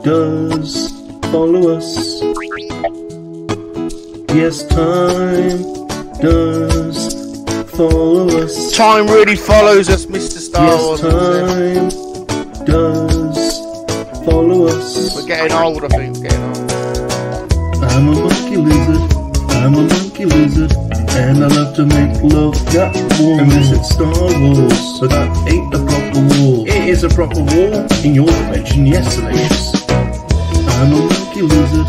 does follow us. Yes, time does follow us. Time really follows us, Mr. Star Wars. Yes, time does follow us. We're getting old, I think. We're getting old. I'm a monkey lizard. I'm a monkey lizard. And I love to make love that warm. And this is Star Wars, but that ain't a proper war. It is a proper war in your dimension, yes, Salacious. I'm a monkey lizard.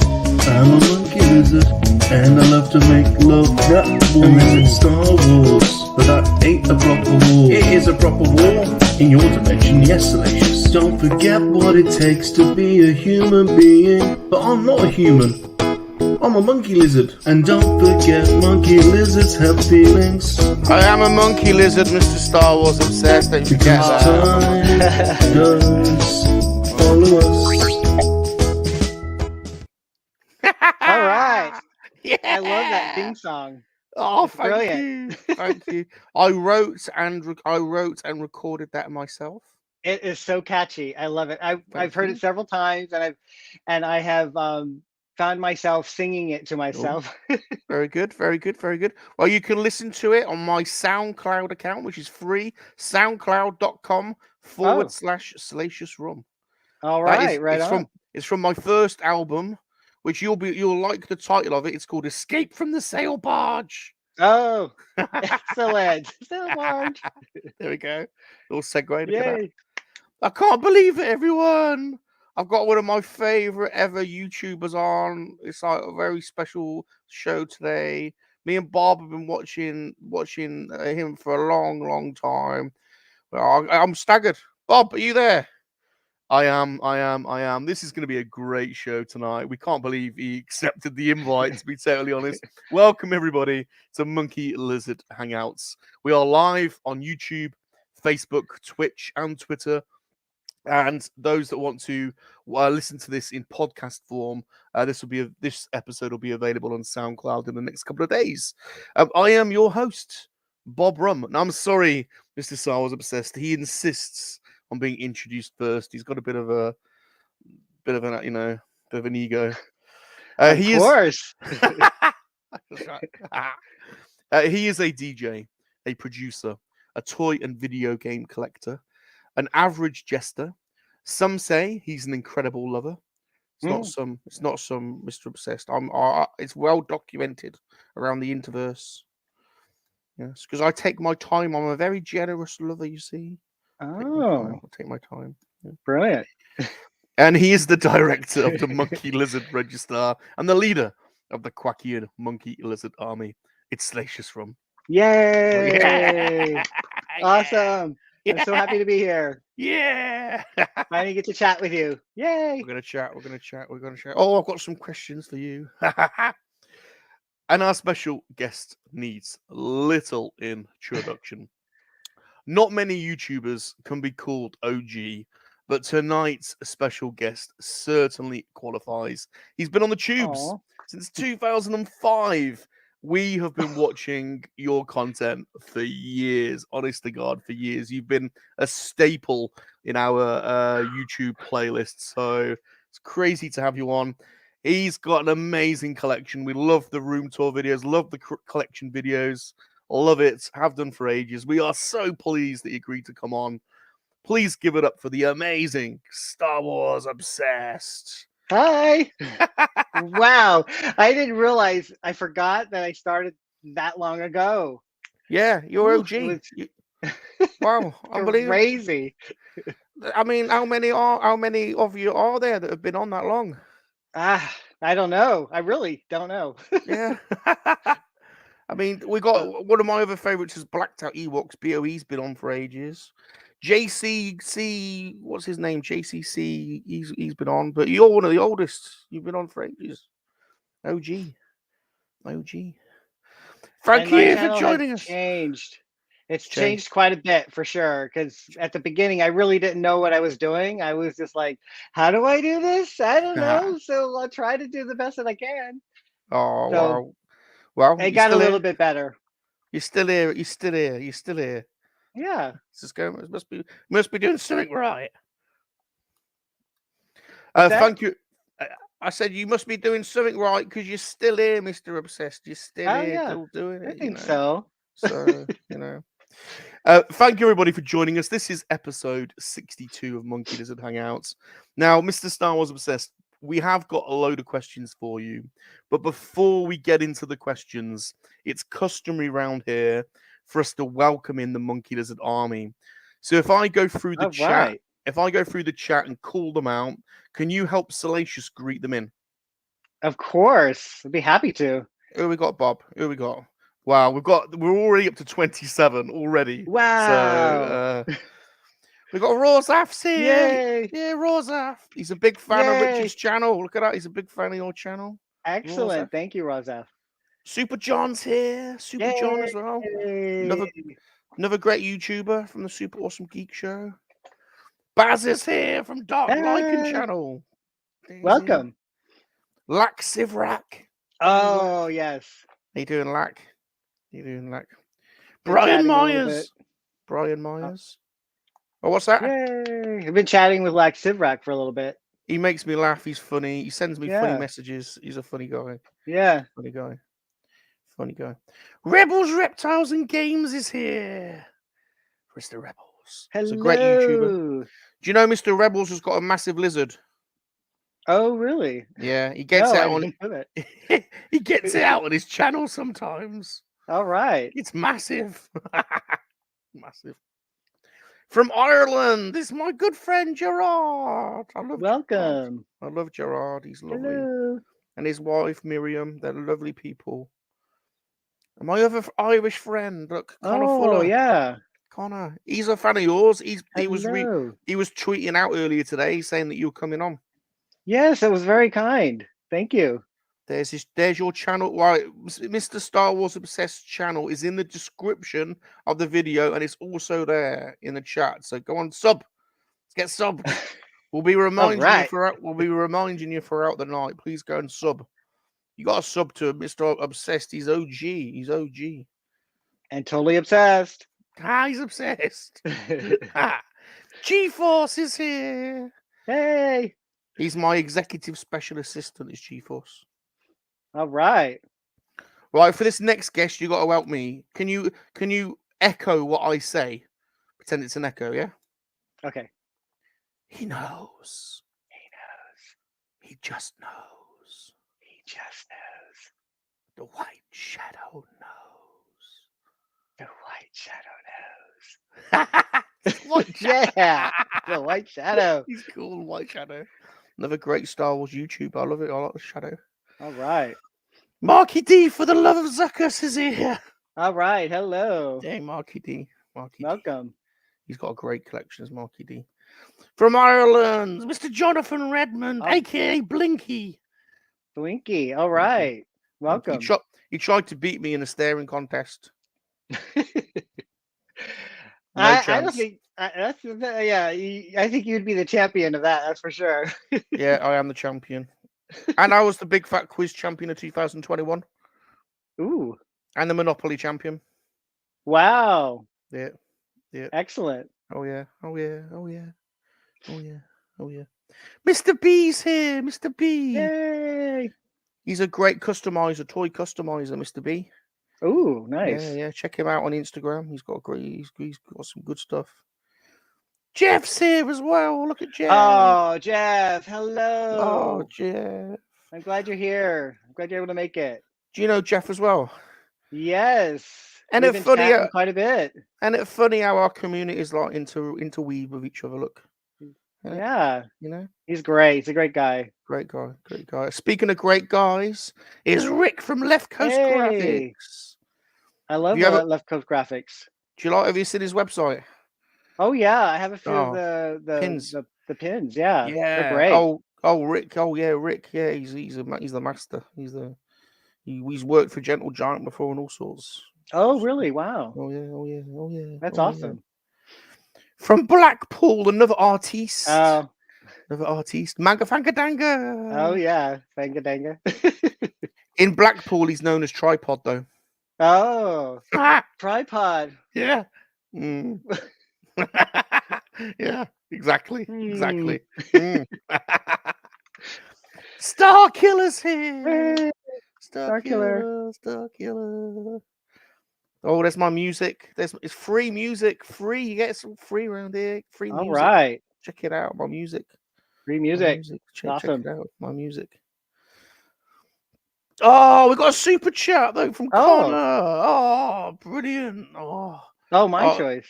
I'm a monkey lizard. And I love to make love that warm. And this is Star Wars, but that ain't a proper war. It is a proper war in your dimension, yes, Salacious. Don't forget what it takes to be a human being. But I'm not a human. I'm a monkey lizard. And don't forget, monkey lizards have feelings. I am a monkey lizard, Mr. Star Wars obsessed. Don't forget Because that. time does follow us. All right. Yeah. I love that theme song. Oh, It's thank brilliant. you. Thank you. I wrote and recorded that myself. It is so catchy. I love it. I've heard you. it several times, and I have found myself singing it to myself. Very good, very good, very good. Well, you can listen to it on my SoundCloud account, which is free. SoundCloud.com/SalaciousRum. All right, right on. It's from my first album, which you'll like the title of it. It's called Escape from the Sail Barge. Oh, excellent. So large. There we go. Little segue. Look at that. Yay. I can't believe it, everyone. I've got one of my favorite ever YouTubers on. It's like a very special show today. Me and Bob have been watching him for a long time. Well, I'm staggered. Bob, are you there? I am. This is going to be a great show tonight. We can't believe he accepted the invite, to be totally honest. Welcome, everybody, to MoNKey-LiZaRD Hangouts. We are live on YouTube, Facebook, Twitch, and Twitter. And those that want to listen to this in podcast form, this episode will be available on SoundCloud in the next couple of days. I am your host, Bob Rum. And I'm sorry, Mr. Star Wars Obsessed. He insists on being introduced first. He's got a bit of an ego. Of course. He is a DJ, a producer, a toy and video game collector, an average jester. Some say he's an incredible lover. It's not some Mr. Obsessed. It's well documented around the interverse. Yes, because I take my time. I'm a very generous lover, you see. Oh, I'll take my time. Yeah. brilliant. And he is the director of the MoNKey-LiZaRD Register and the leader of the KoWaKiaN MoNKey-LiZaRD Army. It's Salacious Rum. Yay. Yeah. Awesome. Yeah. I'm so happy to be here. Yeah. Finally get to chat with you. Yay. We're gonna chat. Oh, I've got some questions for you. And our special guest needs little introduction. Not many YouTubers can be called OG, but tonight's special guest certainly qualifies. He's been on the tubes since 2005. We have been watching your content for years, honest to God, for years. You've been a staple in our YouTube playlist, so it's crazy to have you on. He's got an amazing collection. We love the room tour videos, love the collection videos, love it, have done for ages. We are so pleased that you agreed to come on. Please give it up for the amazing Star Wars Obsessed. Hi. Wow. I didn't realize, I forgot that I started that long ago. Yeah, you're OG. Wow, unbelievable. Crazy. I mean, how many of you are there that have been on that long? I don't know. I really don't know. Yeah. I mean, we got one of my other favorites is Blacked Out Ewoks. BOE's been on for ages. JCC, what's his name? JCC, he's been on, but you're one of the oldest. You've been on for ages. OG. Thank you for joining us. It's changed quite a bit for sure. Because at the beginning, I really didn't know what I was doing. I was just like, "How do I do this? I don't know." So I'll try to do the best that I can. Oh, wow. Well, it got a little bit better. You're still here. Yeah. Must be doing something right. Thank you. I said you must be doing something right because you're still here, Mr. Obsessed. You're still here, yeah. still doing it. I think so. So, thank you everybody for joining us. This is episode 62 of Monkey-Lizard Hangouts. Now, Mr. Star Wars Obsessed, we have got a load of questions for you. But before we get into the questions, it's customary round here for us to welcome in the Monkey-Lizard army. So if I go through the chat, and call them out, can you help Salacious greet them in? Of course. I'd be happy to. Who we got, Bob? Who we got? Wow, we're already up to 27 already. Wow. So we got Rosaf's here. Yay. Yeah, Rosaf. He's a big fan of Richard's channel. Look at that. He's a big fan of your channel. Excellent. Rosaf. Thank you, Rosaf. Super John's here. Super John as well. Another great YouTuber from the Super Awesome Geek Show. Baz is here from Dark Lycan channel. Welcome. Lack Sivrak. Oh, yes. How you doing, Lack? Brian Myers. Brian Myers. Oh, what's that? Yay. I've been chatting with Lack Sivrak for a little bit. He makes me laugh. He's funny. He sends me funny messages. He's a funny guy. Yeah. Funny guy. Rebels, Reptiles, and Games is here. Mr. Rebels. Hello. He's a great YouTuber. Do you know Mr. Rebels has got a massive lizard? Oh, really? Yeah, he gets out on it. He gets it out on his channel sometimes. All right. It's massive. Massive. From Ireland, this is my good friend Gerard. Welcome. I love Gerard. He's lovely. Hello. And his wife Miriam. They're lovely people. And my other Irish friend, look, Connor Fuller. Yeah. Connor, he's a fan of yours. He was Hello. tweeting out earlier today saying that you were coming on. Yes, that was very kind. Thank you. There's your channel. Right, Mr. Star Wars Obsessed channel is in the description of the video, and it's also there in the chat. So go on, sub. Let's get sub. We'll be reminding you throughout the night. Please go and sub. You got to sub to Mr. Obsessed. He's OG. He's OG. And totally obsessed. He's obsessed. G-Force is here. Hey. He's my executive special assistant. Is G-Force. All right. Right, for this next guest, you got to help me. Can you echo what I say? Pretend it's an echo, yeah? Okay. He knows. He just knows. The White Shadow knows. The White Shadow knows. Yeah. The White Shadow. He's cool, White Shadow. Another great Star Wars YouTuber. I love it. I like the Shadow. All right. Marky D for the love of Zuckus is here. All right. Hello. Hey, Marky D. Welcome. D. He's got a great collection, as Marky D. From Ireland, Mr. Jonathan Redmond, aka Blinky. Blinky. All right. Welcome. You tried to beat me in a staring contest. I don't think I think you'd be the champion of that. That's for sure. Yeah, I am the champion. And I was the Big Fat Quiz champion of 2021. Ooh. And the Monopoly champion. Wow. Yeah. Excellent. Oh yeah. Mr. B's here. Mr. B. Yay. He's a great customizer, toy customizer, Mr. B. Ooh, nice. Yeah. Check him out on Instagram. He's got some good stuff. Jeff's here as well. Look at Jeff. Oh, Jeff. Hello. Oh, Jeff. I'm glad you're here. I'm glad you're able to make it. Do you know Jeff as well? Yes. And it's funny quite a bit. And it's funny how our community is like interweave with each other. Look. Yeah. You know? He's great. He's a great guy. Great guy. Speaking of great guys, is Rick from Left Coast Graphics. I love Left Coast Graphics. Have you seen his website? Oh yeah, I have a few of the pins. The pins, yeah. They're great. Oh, Rick. Oh yeah, Rick. Yeah, he's the master. He's worked for Gentle Giant before and all sorts. Oh really? Wow. Oh yeah. That's awesome. Yeah. From Blackpool, another artiste. Manga Fangadanga. Oh yeah, Fangadanga. In Blackpool, he's known as Tripod though. Oh, Tripod. Yeah. Mm. Yeah, exactly. Mm. Star Killer's here. Hey, Star Killer. Star Killer. Oh, there's my music. It's free music. Free. You get some free around here. Free all music. right. Check it out. My music. Free My music. music. Check Awesome. it out. My music. Oh, we got a super chat though from Connor. Oh, brilliant. Oh, my choice.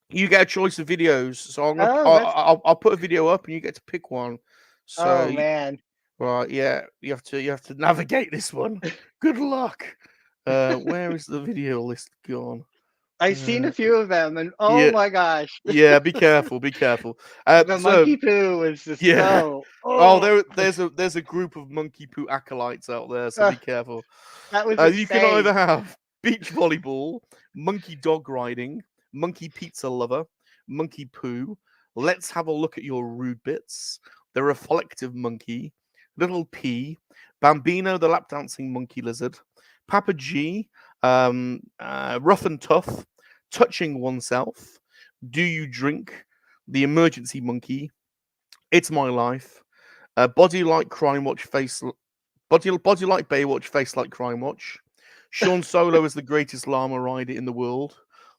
You get a choice of videos, so I'm gonna, Oh, I'll put a video up and you get to pick one. So, oh man. right, yeah, you have to navigate this one. Good luck. Where is the video list gone? I've seen a few of them, and oh yeah, my gosh. yeah, be careful, be careful. The monkey poo is just so. Oh, there's a group of monkey poo acolytes out there, so be careful. That was you can either have beach volleyball, monkey dog riding, monkey pizza lover, monkey poo. Let's have a look at your rude bits. The reflective monkey, little P, Bambino the lap dancing monkey lizard, Papa G, rough and tough, touching oneself, do you drink, the emergency monkey, it's my life, body like crime watch face, body like Baywatch, face like crime watch. Sean Solo is the greatest llama rider in the world.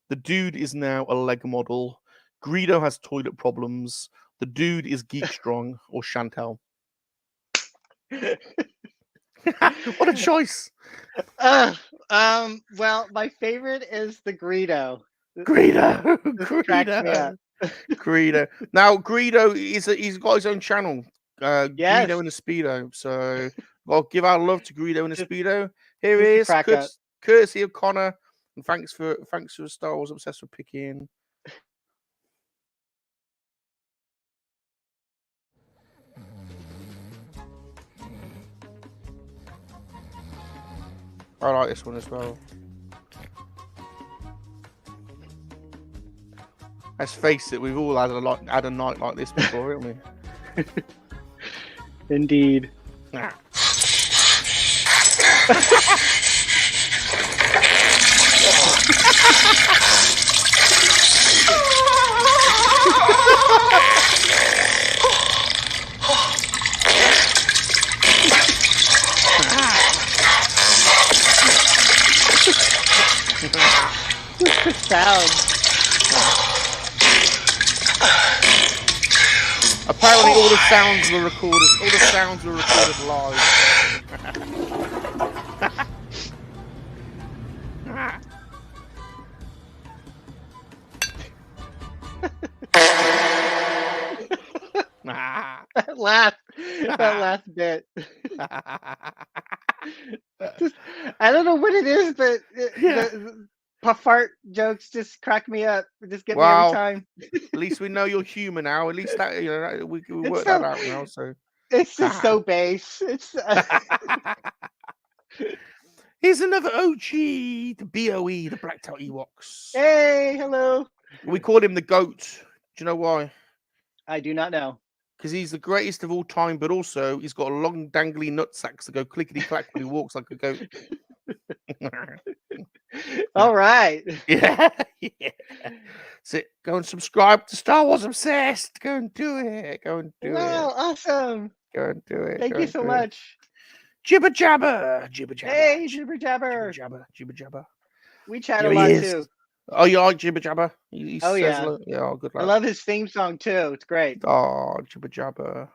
The dude is now a leg model. Greedo has toilet problems. The dude is geek strong or Chantel. What a choice. Well, my favorite is the Greedo. Greedo. Now Greedo he's got his own channel. Yes. Greedo in a Speedo. So I'll give our love to Greedo in a Speedo. Here he is, courtesy of Connor. And thanks for Star Wars Obsessed for picking. I like this one as well. Let's face it, we've all had a night like this before, haven't we? Indeed. Sound. Apparently, all the sounds were recorded. All the sounds were recorded live. that last bit. I don't know what it is, but the puff fart jokes just crack me up. Just get me every time. At least we know you're human now. At least that we work that out now. So it's just so base. It's. Here's another OG, the BOE, the Blacked Out Ewoks. Hey, hello. We call him the GOAT. Do you know why? I do not know. Because he's the greatest of all time, but also he's got a long dangly nutsacks that go clickety clack when he walks like a goat. All right. Yeah. So go and subscribe to Star Wars Obsessed. Go and do it. Go and do it. Wow, awesome. Go and do it. Thank you so much. Jibber jabber. Jibber jabber. Hey, jibber jabber. Jibber jabber. We chat a lot too. Oh, you like Jibber Jabber? Oh, yeah. Yeah, good luck. I love his theme song too. It's great. Oh, Jibber Jabber.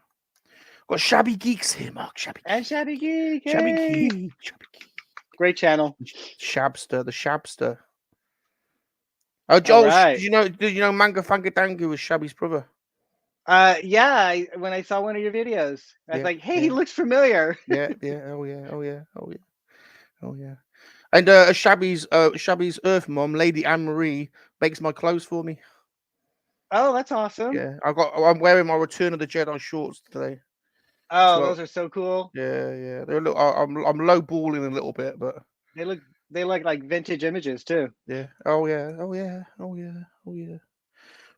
Got Shabby Geeks here, Mark. Shabby Geek. And Shabby Geek. Hey. Shabby Geek. Great channel. Shabster, the Shabster. Oh, Joel, did you know Manga Fanga Dangu was Shabby's brother? Yeah, when I saw one of your videos, I was like, hey, he looks familiar. Yeah. Oh yeah. And Shabby's Earth mom, Lady Anne Marie, makes my clothes for me. Oh, that's awesome. Yeah, I'm wearing my Return of the Jedi shorts today. Oh, those are so cool. Yeah. They're I'm low balling a little bit, but they look like vintage images too. Yeah. Oh yeah.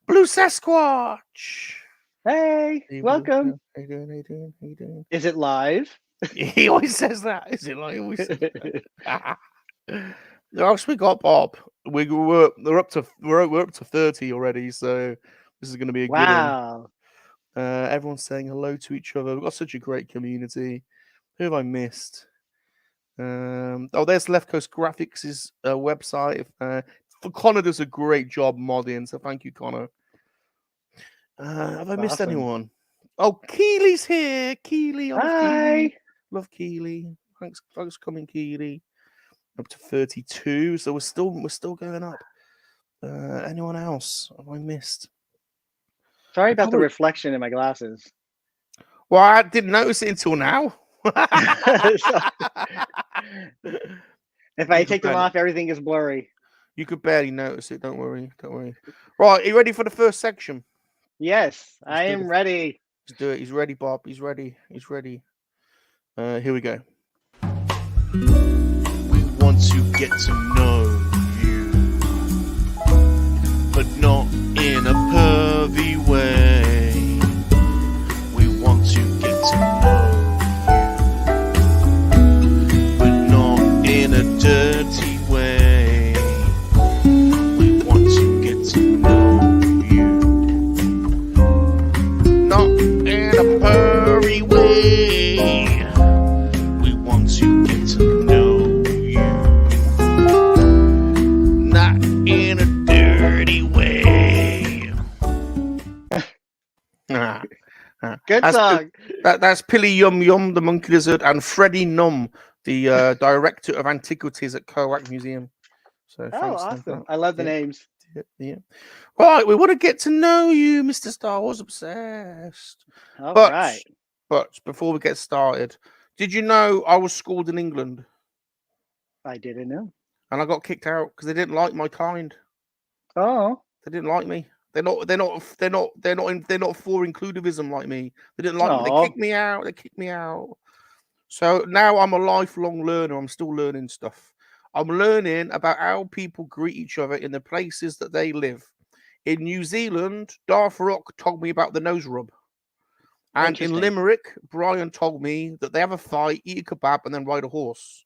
Blue Sasquatch. Hey, welcome. How you doing? Is it live? He always says that. Is it like he always says that? The else we got, Bob. We're up to 30 already, so this is going to be a good one. Everyone's saying hello to each other. We've got such a great community. Who have I missed? There's Left Coast Graphics' website. Connor does a great job modding, so thank you, Connor. Have I missed anyone? Oh, Keely's here. Keely, Hi. Love Keely. Thanks for coming, Keely. Up to 32, so we're still going up. Anyone else have I missed? Sorry about the reflection in my glasses. Well, I didn't notice it until now. If I take them off, everything is blurry. You could barely notice it. Don't worry. Right, are you ready for the first section? Yes, I am ready. Let's do it. He's ready, Bob. He's ready. Here we go. We want to get to know you, but not in a pervy way. We want to get to know you, but not in a dirty way. We want to get to know you, not in a pervy way. We want to get to know you, not in a dirty way. Good song. That's Pilly Yum Yum, the Monkey-Lizard, and Freddie Num, the director of antiquities at KoWaK Museum. So awesome! I love the names. Yeah. Right, we want to get to know you, Mr. Star Wars Obsessed. Right. But before we get started, did you know I was schooled in England? I didn't know. And I got kicked out because they didn't like my kind. Oh. They didn't like me. They're not for inclusivism like me. They didn't like me. They kicked me out. So now I'm a lifelong learner. I'm still learning stuff. I'm learning about how people greet each other in the places that they live. In New Zealand, Darth Rock told me about the nose rub. And in Limerick, Brian told me that they have a fight, eat a kebab, and then ride a horse.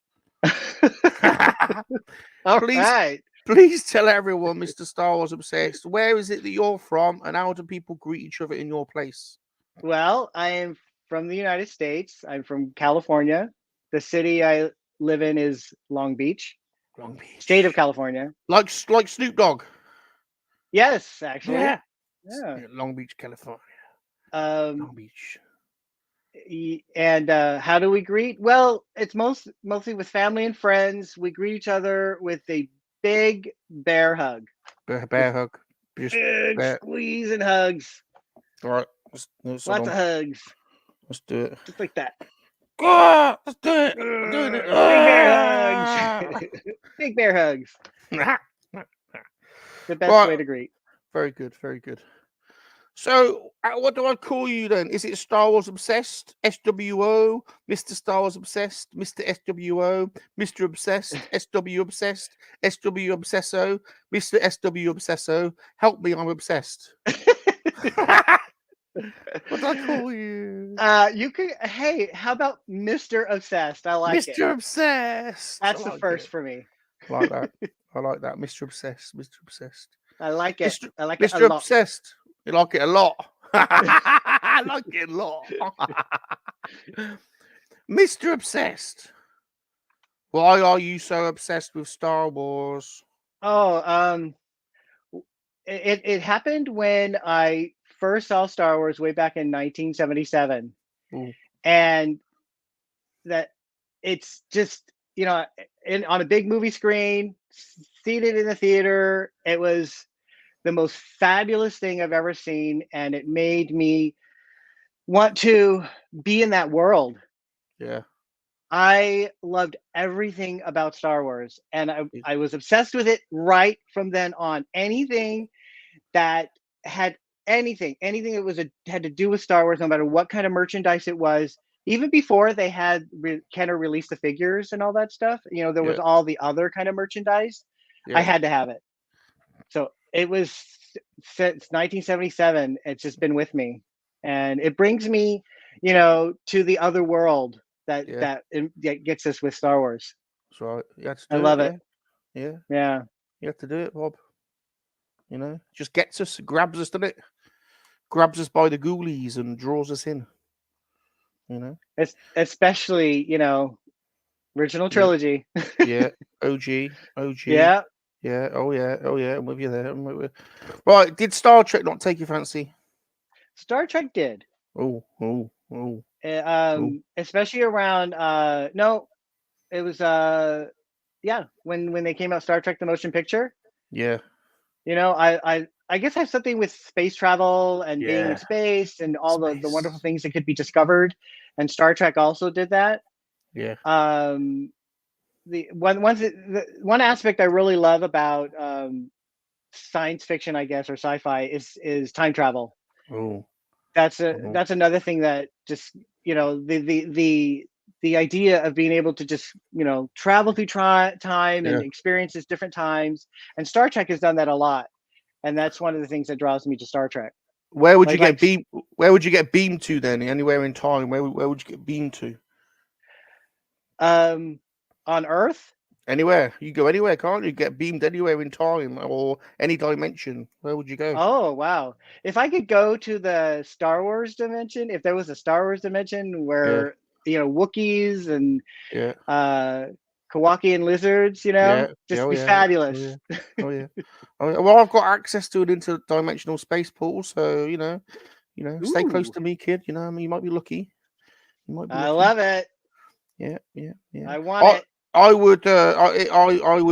Please tell everyone, Mr. Star Wars Obsessed, where is it that you're from and how do people greet each other in your place? Well, I am from the United States. I'm from California. The city I live in is Long Beach. State of California. Like Snoop Dogg. Yes, actually. Yeah. Long Beach, California. Long Beach. And how do we greet? Well, it's mostly with family and friends. We greet each other with a big bear hug. Bear hug. Big squeeze and hugs. All right. Lots of hugs. Let's do it. Just like that. Let's do it. I'm doing it. Big bear hugs. The best way to greet. Very good. Very good. So, what do I call you then? Is it Star Wars Obsessed, SWO, Mr. Star Wars Obsessed, Mr. SWO, Mr. Obsessed, SW Obsessed, SW Obsesso, Mr. SW Obsesso? Help me, I'm obsessed. What do I call you? You could. Hey, how about Mr. Obsessed? I like it. Mr. Obsessed. That's the first for me. I like that. I like that. Mr. Obsessed. Mr. Obsessed. I like it. I like it. Mr. Obsessed. You like it a lot. I like it a lot. Mr. Obsessed. Why are you so obsessed with Star Wars? Oh, it happened when I first saw Star Wars way back in 1977. And that it's just, on a big movie screen, seated in the theater, it was the most fabulous thing I've ever seen, and it made me want to be in that world. Yeah. I loved everything about Star Wars, and I was obsessed with it right from then on. Anything that had anything that had to do with Star Wars, no matter what kind of merchandise it was, even before they had kind of released the figures and all that stuff, there was all the other kind of merchandise. I had to have it. So it was since 1977. It's just been with me, and it brings me, to the other world that gets us with Star Wars. That's right. I love it. Yeah. Yeah. You have to do it, Bob. Just gets us, grabs us, doesn't it? grabs us by the ghoulies and draws us in. You know, especially original trilogy. yeah, OG. Yeah. Yeah, oh yeah, I'm with you there. Right, did Star Trek not take your fancy? Star Trek did. Oh. Especially around no, it was when they came out, Star Trek the Motion Picture. Yeah. I guess I have something with space travel and being in space and all the wonderful things that could be discovered, and Star Trek also did that. Yeah. The one aspect I really love about science fiction, I guess, or sci-fi is time travel. Oh. That's another thing that just the idea of being able to just travel through time and experiences different times, and Star Trek has done that a lot, and that's one of the things that draws me to Star Trek. Where would you get beamed? Where would you get beamed to then? Anywhere in time? Where would you get beamed to? On Earth. Anywhere. You go anywhere, can't you? Get beamed anywhere in time or any dimension. Where would you go? Oh, wow. If I could go to the Star Wars dimension, if there was a Star Wars dimension where, Wookiees and KoWaKiaN lizards, just be fabulous. Oh, yeah. Well, I've got access to an interdimensional space pool, so, stay close to me, kid. You might be lucky. I love it. Yeah. I want it. I would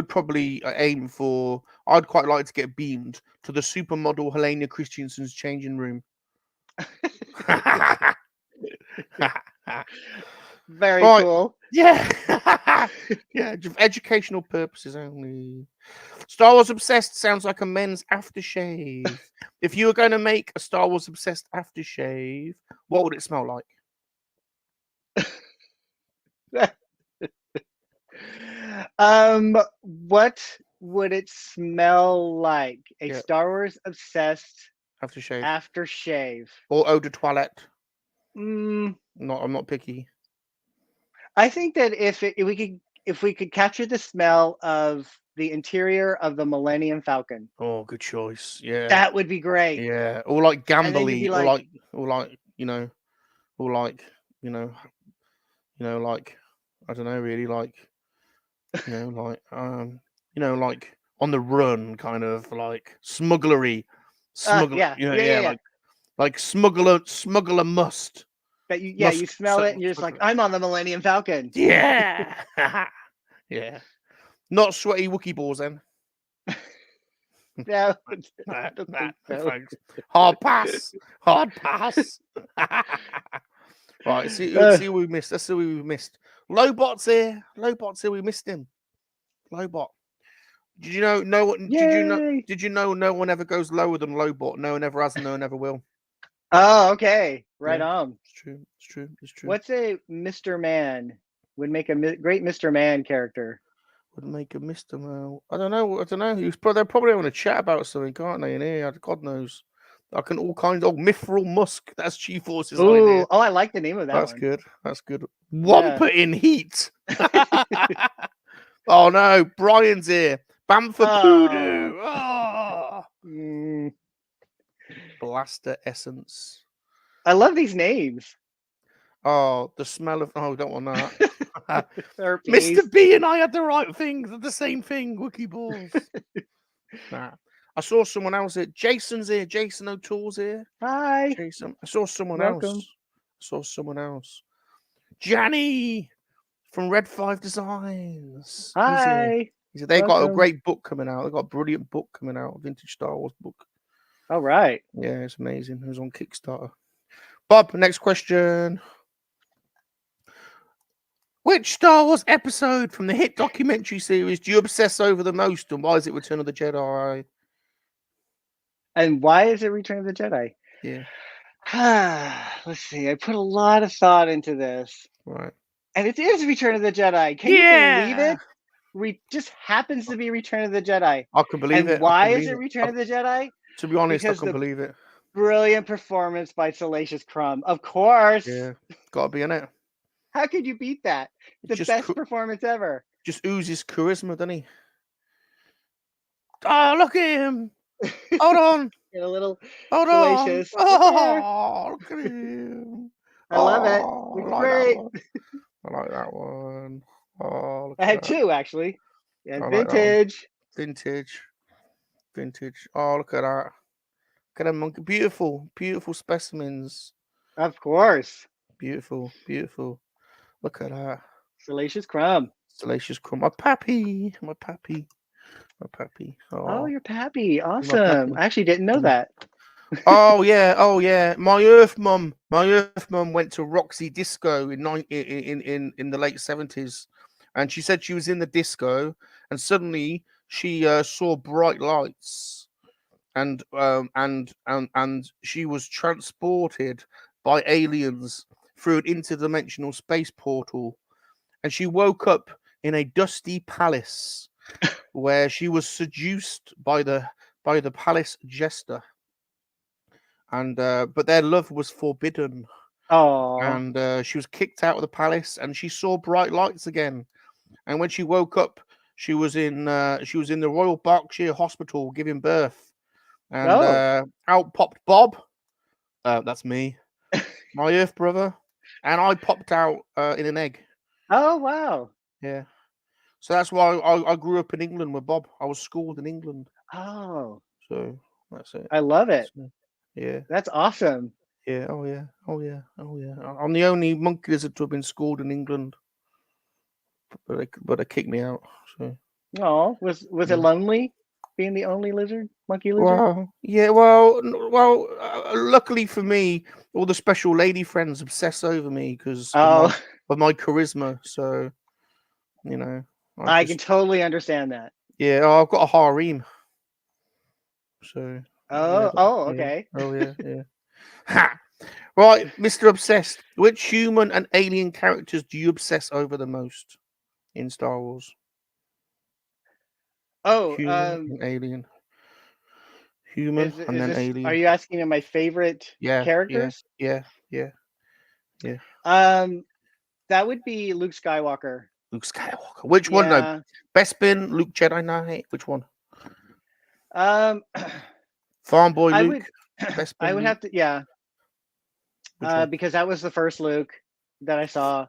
probably aim for. I'd quite like to get beamed to the supermodel Helena Christensen's changing room. Very cool. Yeah, yeah. Educational purposes only. Star Wars Obsessed sounds like a men's aftershave. If you were going to make a Star Wars Obsessed aftershave, what would it smell like? What would it smell like? A Star Wars Obsessed aftershave or eau de toilette? I'm not picky. I think that if we could capture the smell of the interior of the Millennium Falcon. Oh, good choice. Yeah, that would be great. Yeah, or like gambly, or like I don't know, really, like like on the run, kind of like smugglery, like smuggler must. That you smell it and you're just like, I'm on the Millennium Falcon. Yeah, yeah. Not sweaty Wookiee balls then. No, thanks. Hard pass. Right, let's see who we missed. Let's see who we missed. Lobot's here. We missed him. Lobot. Did you know no one? Did you know no one ever goes lower than Lobot? No one ever has, and no one ever will. Oh, okay. Right on. It's true. What's a Mr. Man? Would make a great Mr. Man character. Would make a Mr. Man. I don't know. They're probably want to chat about something, can't they? In here, God knows. I can all kinds of Mithril Musk. That's Chief Force's idea. Oh, I like the name of that. That's good. Wampa in heat. Oh no, Brian's here. Bamford Poodoo. Oh. Blaster Essence. I love these names. Oh, the smell of. Oh, don't want that. Mr. B and I had the right thing. They're the same thing. Wookiee balls. Nah. I saw someone else here. Jason's here. Jason O'Toole's here. Hi. Jason. I saw someone else. Janny from Red 5 Designs. Hi. They got a great book coming out. They got a brilliant book coming out. A vintage Star Wars book. All right. Yeah, it's amazing. It was on Kickstarter. Bob, next question. Which Star Wars episode from the hit documentary series do you obsess over the most, and why is it Return of the Jedi? And why is it Return of the Jedi? Yeah. Let's see. I put a lot of thought into this. Right. And it is Return of the Jedi. Can you believe it? Just happens to be Return of the Jedi. I can believe it. Why is it Return of the Jedi? To be honest, I can believe it. Brilliant performance by Salacious Rum. Of course. Yeah. Got to be in it. How could you beat that? The best performance ever. Just oozes charisma, doesn't he? Oh, look at him. Hold on. Get a little Hold on. salacious right there. Oh, look at him. I love it. Oh, Looks I like that great. one. I like that one. Oh, look I at had that. 2 actually. Yeah, I like that one. vintage. Vintage. Vintage. Oh, look at that. Look at them monkey. Beautiful. Beautiful specimens. Of course. Beautiful. Beautiful. Look at that. Salacious Crumb. Salacious Rum. My pappy. My pappy. My pappy. Oh, Oh, you're Pappy. my Awesome. pappy. I actually didn't know Yeah. that. Oh yeah, oh yeah. My Earth mum went to Roxy Disco in the late 70s, and she said she was in the disco, and suddenly she saw bright lights, and she was transported by aliens through an interdimensional space portal, and she woke up in a dusty palace where she was seduced by the palace jester, and but their love was forbidden, Oh. and she was kicked out of the palace, and she saw bright lights again, and when she woke up she was in the Royal Berkshire Hospital giving birth, and Oh. out popped Bob, that's me, my Earth brother, and I popped out in an egg. Oh, wow. Yeah, so that's why I grew up in England with Bob. I was schooled in England, Oh, so that's it. I love it. So, yeah. That's awesome. Yeah, oh yeah, oh yeah, oh yeah. I'm the only monkey lizard to have been schooled in England, but they kicked me out. So Oh, was it yeah. lonely being the only monkey lizard? Well, yeah, luckily for me, all the special lady friends obsess over me because Oh, of my charisma. So you know, I I can just totally understand that. yeah. Oh, I've got a harem. So yeah, Oh, yeah. okay. Oh yeah, yeah. Ha! Right, Mr. Obsessed. Which human and alien characters do you obsess over the most in Star Wars? Oh, Human and alien. Human and is then this? Are alien. you asking me my favorite Yeah, yeah, characters? yeah, yeah, yeah. That would be Luke Skywalker. Luke Skywalker. Which one? No, Yeah. Bespin, Luke Jedi Knight. Which one? Um, Farm Boy I Luke. would, Bespin I would Luke. have to, yeah, Which one? because that was the first Luke that I saw,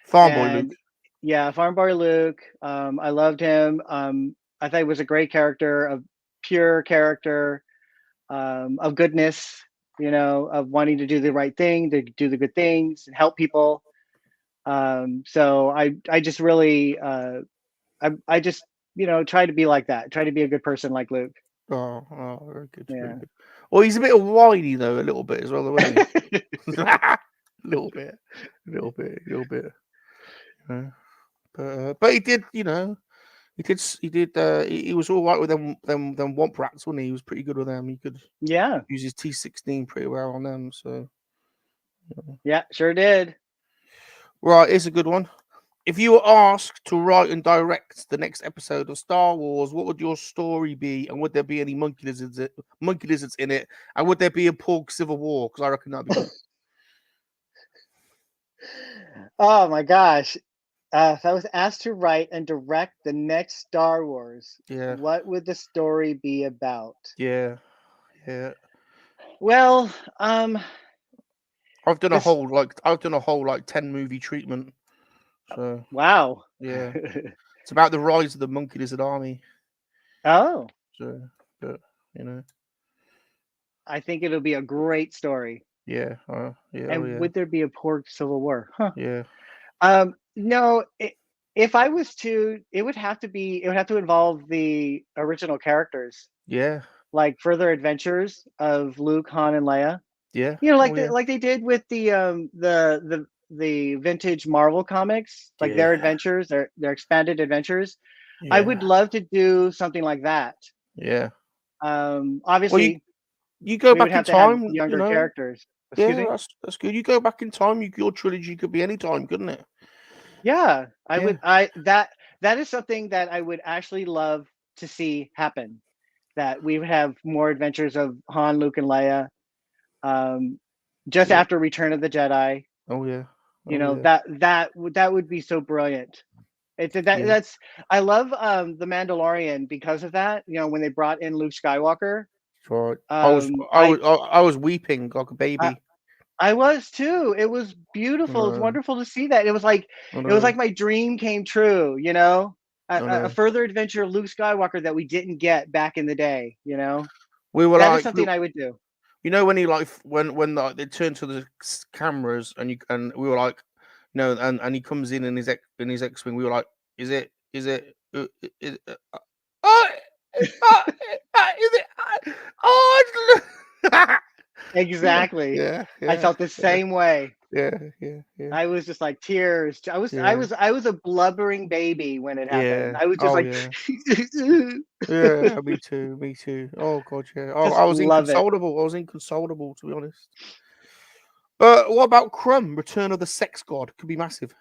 Farm Boy Luke. and yeah, Farm Boy Luke. I loved him. I thought he was a great character, a pure character, of goodness. You know, of wanting to do the right thing, to do the good things, and help people. So I just really, I just try to be like that. Try to be a good person like Luke. Oh, very good, very Yeah. good. Well, he's a bit whiny though, a little bit as well, isn't he? A little bit, a little bit, a little bit. You know? But he did, he did. He was all right with them Womp Rats, wasn't he? He was pretty good with them. He could Yeah. use his T16 pretty well on them. So, Yeah, sure did. right, here's a good one. If you were asked to write and direct the next episode of Star Wars, what would your story be, and would there be any monkey lizards in it, and would there be a Porg Civil War? Because I reckon that'd be good. Oh my gosh. If I was asked to write and direct the next Star Wars, Yeah, what would the story be about? yeah, yeah. Well, I've done a this whole like 10 movie treatment. So wow. yeah, it's about the rise of the monkey lizard army. Oh, So, but I think it'll be a great story. yeah, yeah. And Oh, yeah. would there be a Porg Civil War? Huh. Yeah. No, if I was to, it would have to involve the original characters, Yeah. like further adventures of Luke, Han, and Leia. Yeah. Like yeah. like they did with the vintage Marvel comics, like their adventures, their expanded adventures. Yeah. I would love to do something like that. Yeah. Obviously, you go we would back in have to have time, younger characters. Excuse Yeah, me? that's good. You go back in time, your trilogy could be any time, couldn't it? Yeah, I Yeah. would. That is something that I would actually love to see happen. That we would have more adventures of Han, Luke, and Leia. Just Yeah. after Return of the Jedi. Oh yeah. That would be so brilliant. That's I love the Mandalorian because of that. When they brought in Luke Skywalker, Right. Um, I was weeping like a baby. I was too. It was beautiful. It was wonderful to see that. It was like my dream came true. You know, a further adventure of Luke Skywalker that we didn't get back in the day. You know, We were that like, is something I would do. you know, when he like when like, they turn to the cameras and we were like, no, and he comes in his X-wing. We were like, is it is it oh, is it oh Exactly. yeah I felt the same way. yeah. I was just like tears. I was a blubbering baby when it happened. Yeah. I was just Oh like, yeah. Yeah, me too. Me too. Oh god, yeah. just I was love it. inconsolable. I was inconsolable, to be honest. But what about Crumb, Return of the Sex God? Could be massive.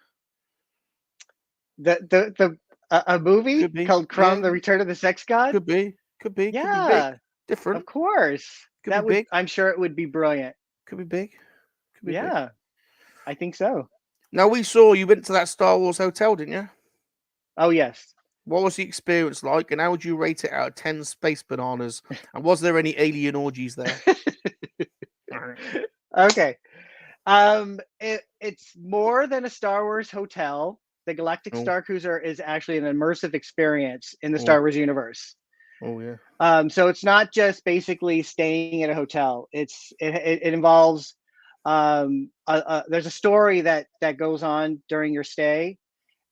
A movie Could be. called Yeah. Crumb: The Return of the Sex God. Could be. Could be. Could be big. Yeah, Different. of course. Could be That would. big. I'm sure it would be brilliant. Could be big. Could be big. Yeah, I think so. Now we saw you went to that Star Wars hotel, didn't you? Oh yes. What was the experience like, and how would you rate it out of 10 space bananas? And was there any alien orgies there? Okay. It's more than a Star Wars hotel. The Galactic Oh. Star Cruiser is actually an immersive experience in the Oh. Star Wars universe. Oh yeah. So it's not just basically staying at a hotel. It involves there's a story that goes on during your stay,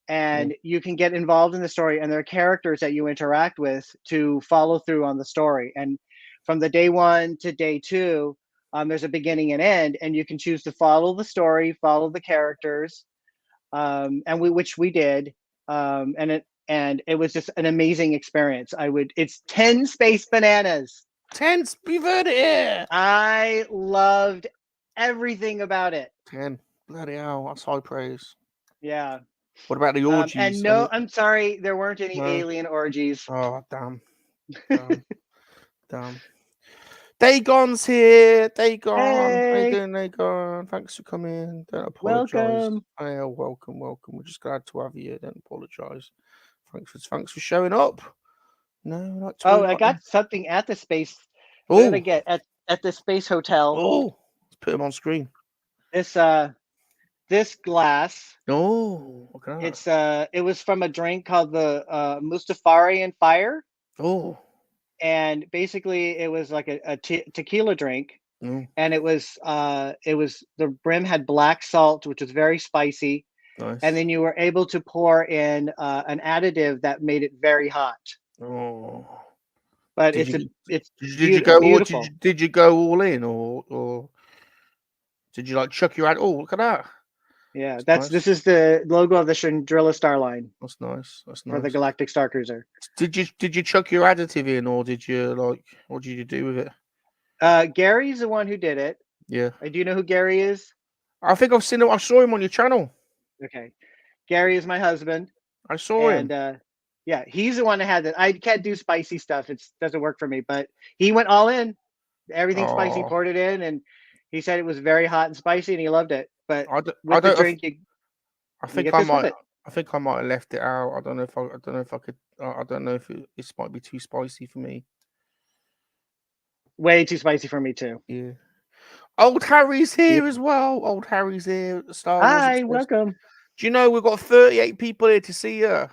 and you can get involved in the story, and there are characters that you interact with to follow through on the story. And from the day 1 to day 2, there's a beginning and end, and you can choose to follow the story, follow the characters, which we did, and it was just an amazing experience. It's 10 space bananas. 10. You've heard it here. I loved everything about it. 10. Bloody hell, that's high praise. Yeah. What about the orgies? And no, I'm sorry, there weren't any alien orgies. Oh, damn. Damn. Dagon's here. Dagon. How you doing, Dagon? Thanks for coming. Don't apologise. Welcome. Oh, welcome. We're just glad to have you. Don't apologise. Thanks for showing up. No, I got something at the space. Oh, what did I get at the space hotel? Oh, let's put him on screen. This glass. Oh, okay. It was from a drink called the Mustafarian Fire. Oh. And basically it was like a tequila drink. And it was the brim had black salt, which was very spicy. Nice. And then you were able to pour in an additive that made it very hot. Oh. But Did beautiful. you go all in, or did you like chuck your ad? Oh, look at that. Yeah, this is the logo of the Chandrilla Star Line. That's nice. For the Galactic Star Cruiser. Did you chuck your additive in, or did you what did you do with it? Gary's the one who did it. Yeah. Do you know who Gary is? I think I've seen him. I saw him on your channel. Okay. Gary is my husband. I saw him. Yeah, he's the one that had that. I can't do spicy stuff. It doesn't work for me. But he went all in. Everything spicy, poured it in, and he said it was very hot and spicy, and he loved it. But I think I might have left it out. I don't know if I could. I don't know if this might be too spicy for me. Way too spicy for me too. Yeah. Old Harry's here as well. Old Harry's here at the Star Wars. Hi, welcome. Do you know we've got 38 people here to see you?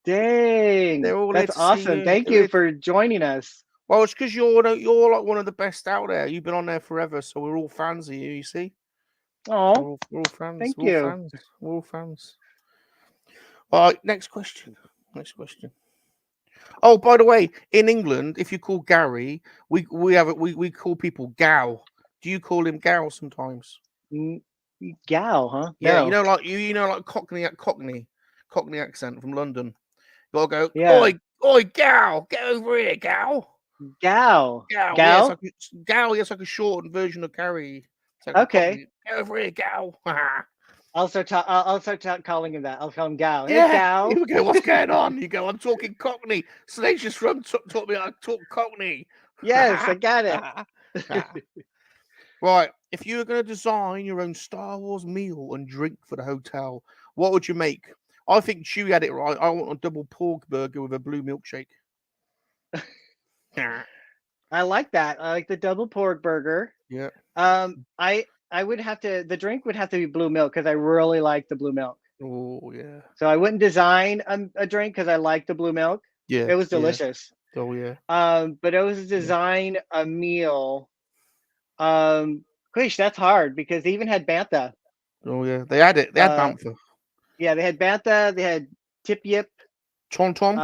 Dang, they're all that's awesome. Thank you for joining us. Well, it's because you're like one of the best out there. You've been on there forever, so we're all fans of you. You see? Oh, we're all fans. Thank you. We're all fans. All right, next question. Oh, by the way, in England, if you call Gary, we call people Gal. Do you call him Gal sometimes? Gal, huh? Yeah, no. like Cockney accent from London. You gotta go. Yeah. Oi, Gal, get over here, Gal. Gal. Yeah, it's like a shortened version of Gary. Like okay. Get over here, Gal. I'll start calling him that. I'll call him Gal. Yeah. Hey, Gal. You go, what's going on? You go, I'm talking Cockney. Salacious Rum taught me how to talk Cockney. Yes, I got it. Right. If you were going to design your own Star Wars meal and drink for the hotel, what would you make? I think Chewie had it right. I want a double pork burger with a blue milkshake. I like that. I like the double pork burger. Yeah. I would have to. The drink would have to be blue milk because I really like the blue milk. Oh yeah. So I wouldn't design a drink because I like the blue milk. Yeah. It was Yeah. delicious. Oh yeah. But it was design a meal. Gosh, that's hard because they even had bantha. Oh yeah. They had it. They had bantha. Yeah, they had bantha. They had tip yip. Tom Tom.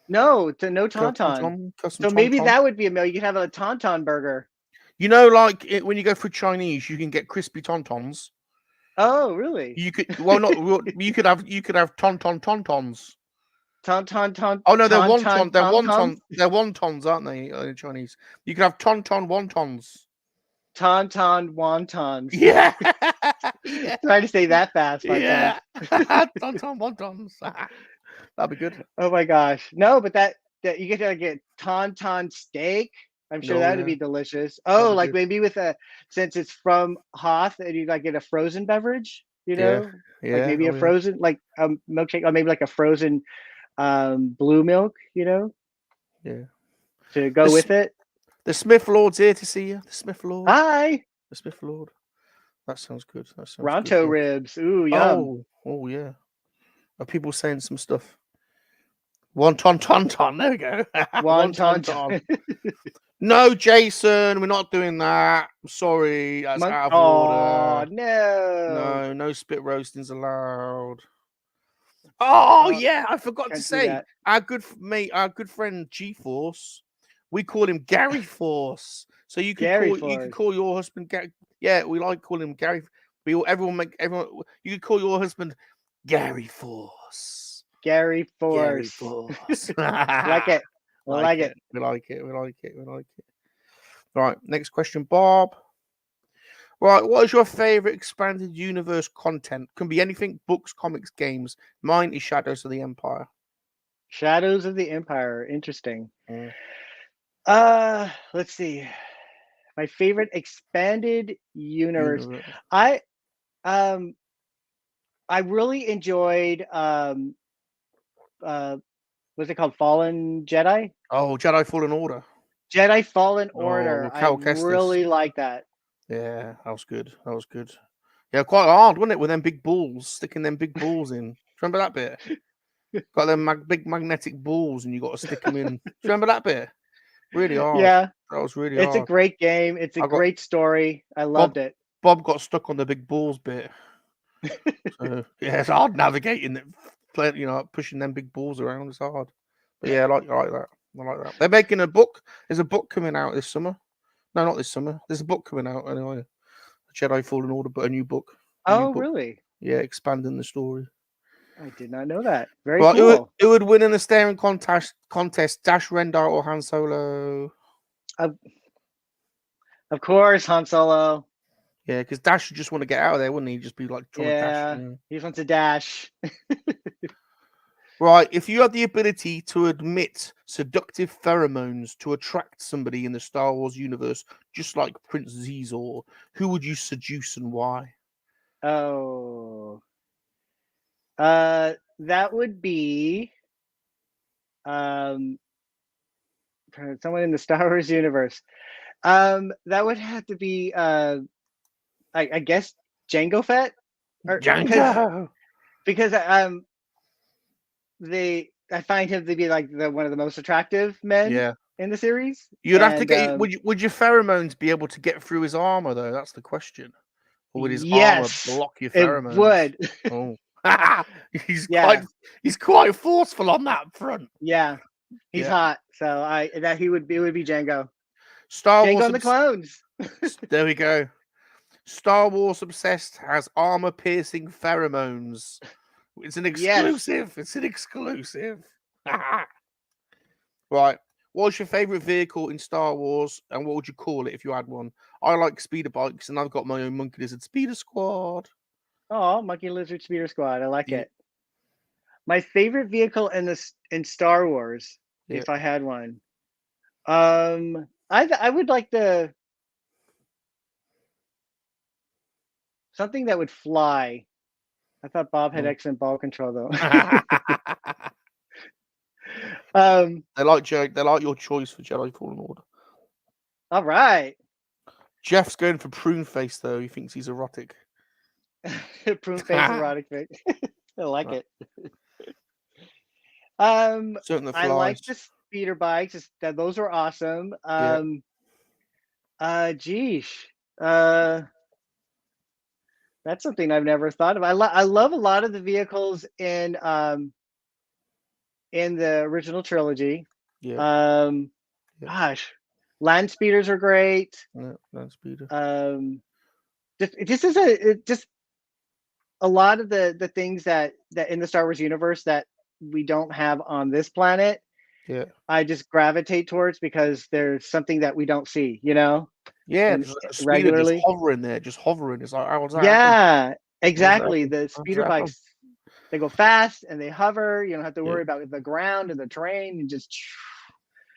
No, no tauntaun. So maybe that would be a meal. You could have a tauntaun burger. You know, like when you go for Chinese, you can get crispy tauntauns. Oh, really? You could not. You could have tauntauns. Tauntaun. Oh no, they're wonton. They're wontons, aren't they? In Chinese, you could have tauntaun wontons. Tauntaun wontons. Yeah. Try to say that fast. Yeah. Tauntaun wontons. That'd be good. Oh my gosh. No, but that you get to get tauntaun steak. I'm sure that would be delicious. Oh, like maybe with since it's from Hoth and you like get a frozen beverage, you know? Yeah. Like maybe a frozen like a milkshake or maybe like a frozen blue milk, you know? Yeah. To go with it. The Smith Lord's here to see you. The Smith Lord. Hi. The Smith Lord. That sounds good. Ronto ribs. Ooh, yum. Oh yeah. Are people saying some stuff? Wonton. There we go. Wonton. No, Jason, we're not doing that. I'm sorry. That's out of order. No. No spit roastings allowed. Oh yeah, I forgot to say our good friend G-Force. We call him Gary Force. So you could call your husband Gary. Yeah, we like calling him Gary. You could call your husband Gary Force. Gary Force. Like it. We like it. We like it. Right, next question, Bob. Right, what is your favorite expanded universe content? Can be anything, books, comics, games. Mine is Shadows of the Empire. Shadows of the Empire. Interesting. Let's see. My favorite expanded universe. I really enjoyed what's it called? Fallen Jedi? Oh, Jedi Fallen Order. Jedi Fallen Order. I really like that. Yeah, that was good. Yeah, quite hard, wasn't it? With them big balls, sticking them big balls in. Remember that bit? Got them big magnetic balls, and you got to stick them in. Remember that bit? Really hard. Yeah, that was really hard. It's a great game. It's a great story. I loved it. Bob got stuck on the big balls bit. So, yeah, it's hard navigating it. You know, pushing them big balls around. It's hard. But yeah, I like that. They're making a book. There's a book coming out this summer. No, not this summer. There's a book coming out anyway. Jedi Fallen Order, but a new book. Really? Yeah, expanding the story. I did not know that. Very cool. It would win in the staring contest. Dash Rendar or Han Solo? Of course, Han Solo. Yeah, because Dash would just want to get out of there, wouldn't he? Just be like trying to dash. He just wants to dash. Right, if you had the ability to emit seductive pheromones to attract somebody in the Star Wars universe, just like Prince Zizor, who would you seduce and why? Oh, that would be someone in the Star Wars universe. That would have to be I guess Jango Fett. Jango, because I find him to be like one of the most attractive men in the series. You'd have to get. Would your pheromones be able to get through his armor though? That's the question. Or would his armor block your pheromones? It Oh, would. he's quite forceful on that front. Yeah, he's hot. So it would be Jango. Star Jango Wars and the Clones. There we go. Star Wars Obsessed has armor-piercing pheromones. It's an exclusive. Yes. It's an exclusive. Right. What's your favorite vehicle in Star Wars, and what would you call it if you had one? I like speeder bikes, and I've got my own Monkey-Lizard Speeder Squad. Oh, Monkey-Lizard Speeder Squad. I like it. My favorite vehicle in Star Wars, if I had one, I would like something that would fly. I thought Bob had excellent ball control, though. They like Jedi. They like your choice for Jedi Fallen Order. All right. Jeff's going for prune face though. He thinks he's erotic. Prune face erotic thing. I like Right. it. Certain that I like flies. the speeder bikes. Those were awesome. Yeah. Geesh. That's something I've never thought of. I love a lot of the vehicles in the original trilogy. Yeah. Yeah. Gosh, land speeders are great. No, land speeder. Just a lot of the things that in the Star Wars universe that we don't have on this planet. Yeah. I just gravitate towards because there's something that we don't see, Yeah. and There's a speeder regularly. just hovering there, just hovering. It's like, how was that happen? Yeah, How does that exactly. happen? The How does speeder that happen? bikes, they go fast and they hover. You don't have to Yeah. worry about the ground and the terrain. And just,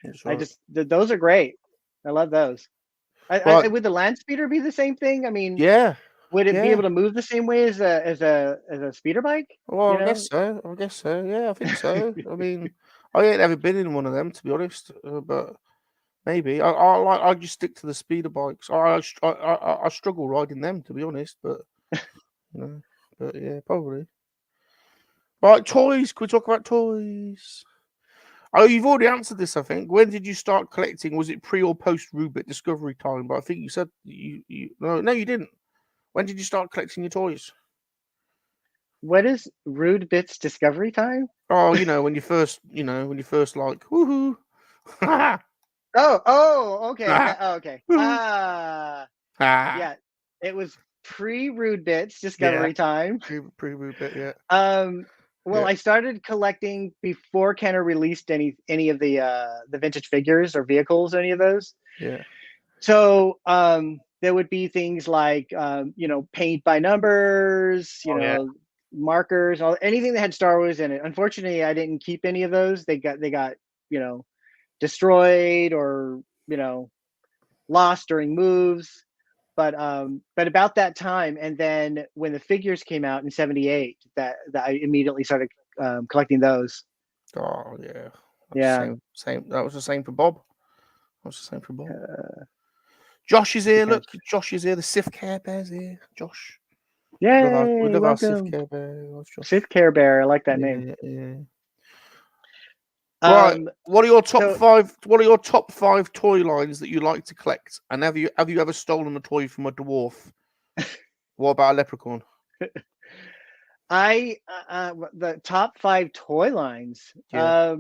That's I right. just, those are great. I love those. Right. Would the land speeder be the same thing? I mean, Yeah. would it be Yeah. able to move the same way as a speeder bike? Well, You I know? guess so. I guess so. Yeah, I think so. I mean, I ain't ever been in one of them to be honest, but maybe I just stick to the speeder bikes. I struggle riding them to be honest, but but yeah, probably. Right, toys. Can we talk about toys? Oh, you've already answered this, I think. When did you start collecting? Was it pre or post Rubik Discovery time? But I think you said you no, you didn't. When did you start collecting your toys? What is Rude Bits Discovery Time? Oh, when you first, like, woohoo. Okay. Okay. Woohoo. Yeah. It was pre-Rude Bits Discovery Time. Pre-Rubik, yeah. Well, Yeah. I started collecting before Kenner released any of the vintage figures or vehicles, any of those. Yeah. So there would be things like paint by numbers, markers, anything that had Star Wars in it. Unfortunately, I didn't keep any of those. They got destroyed or lost during moves. But about that time, and then when the figures came out in '78, that I immediately started collecting those. Oh, yeah. Yeah. Same. That was the same for Bob. Josh is here. Look, Josh is here. The Sith Care Bear's here. Josh. We Yay! love our Sith Welcome, Care Bear. Sith Care Bear. I like that name. Yeah. Right. What are your top five? What are your top 5 toy lines that you like to collect? And have you ever stolen a toy from a dwarf? What about a leprechaun? The top 5 toy lines. Yeah.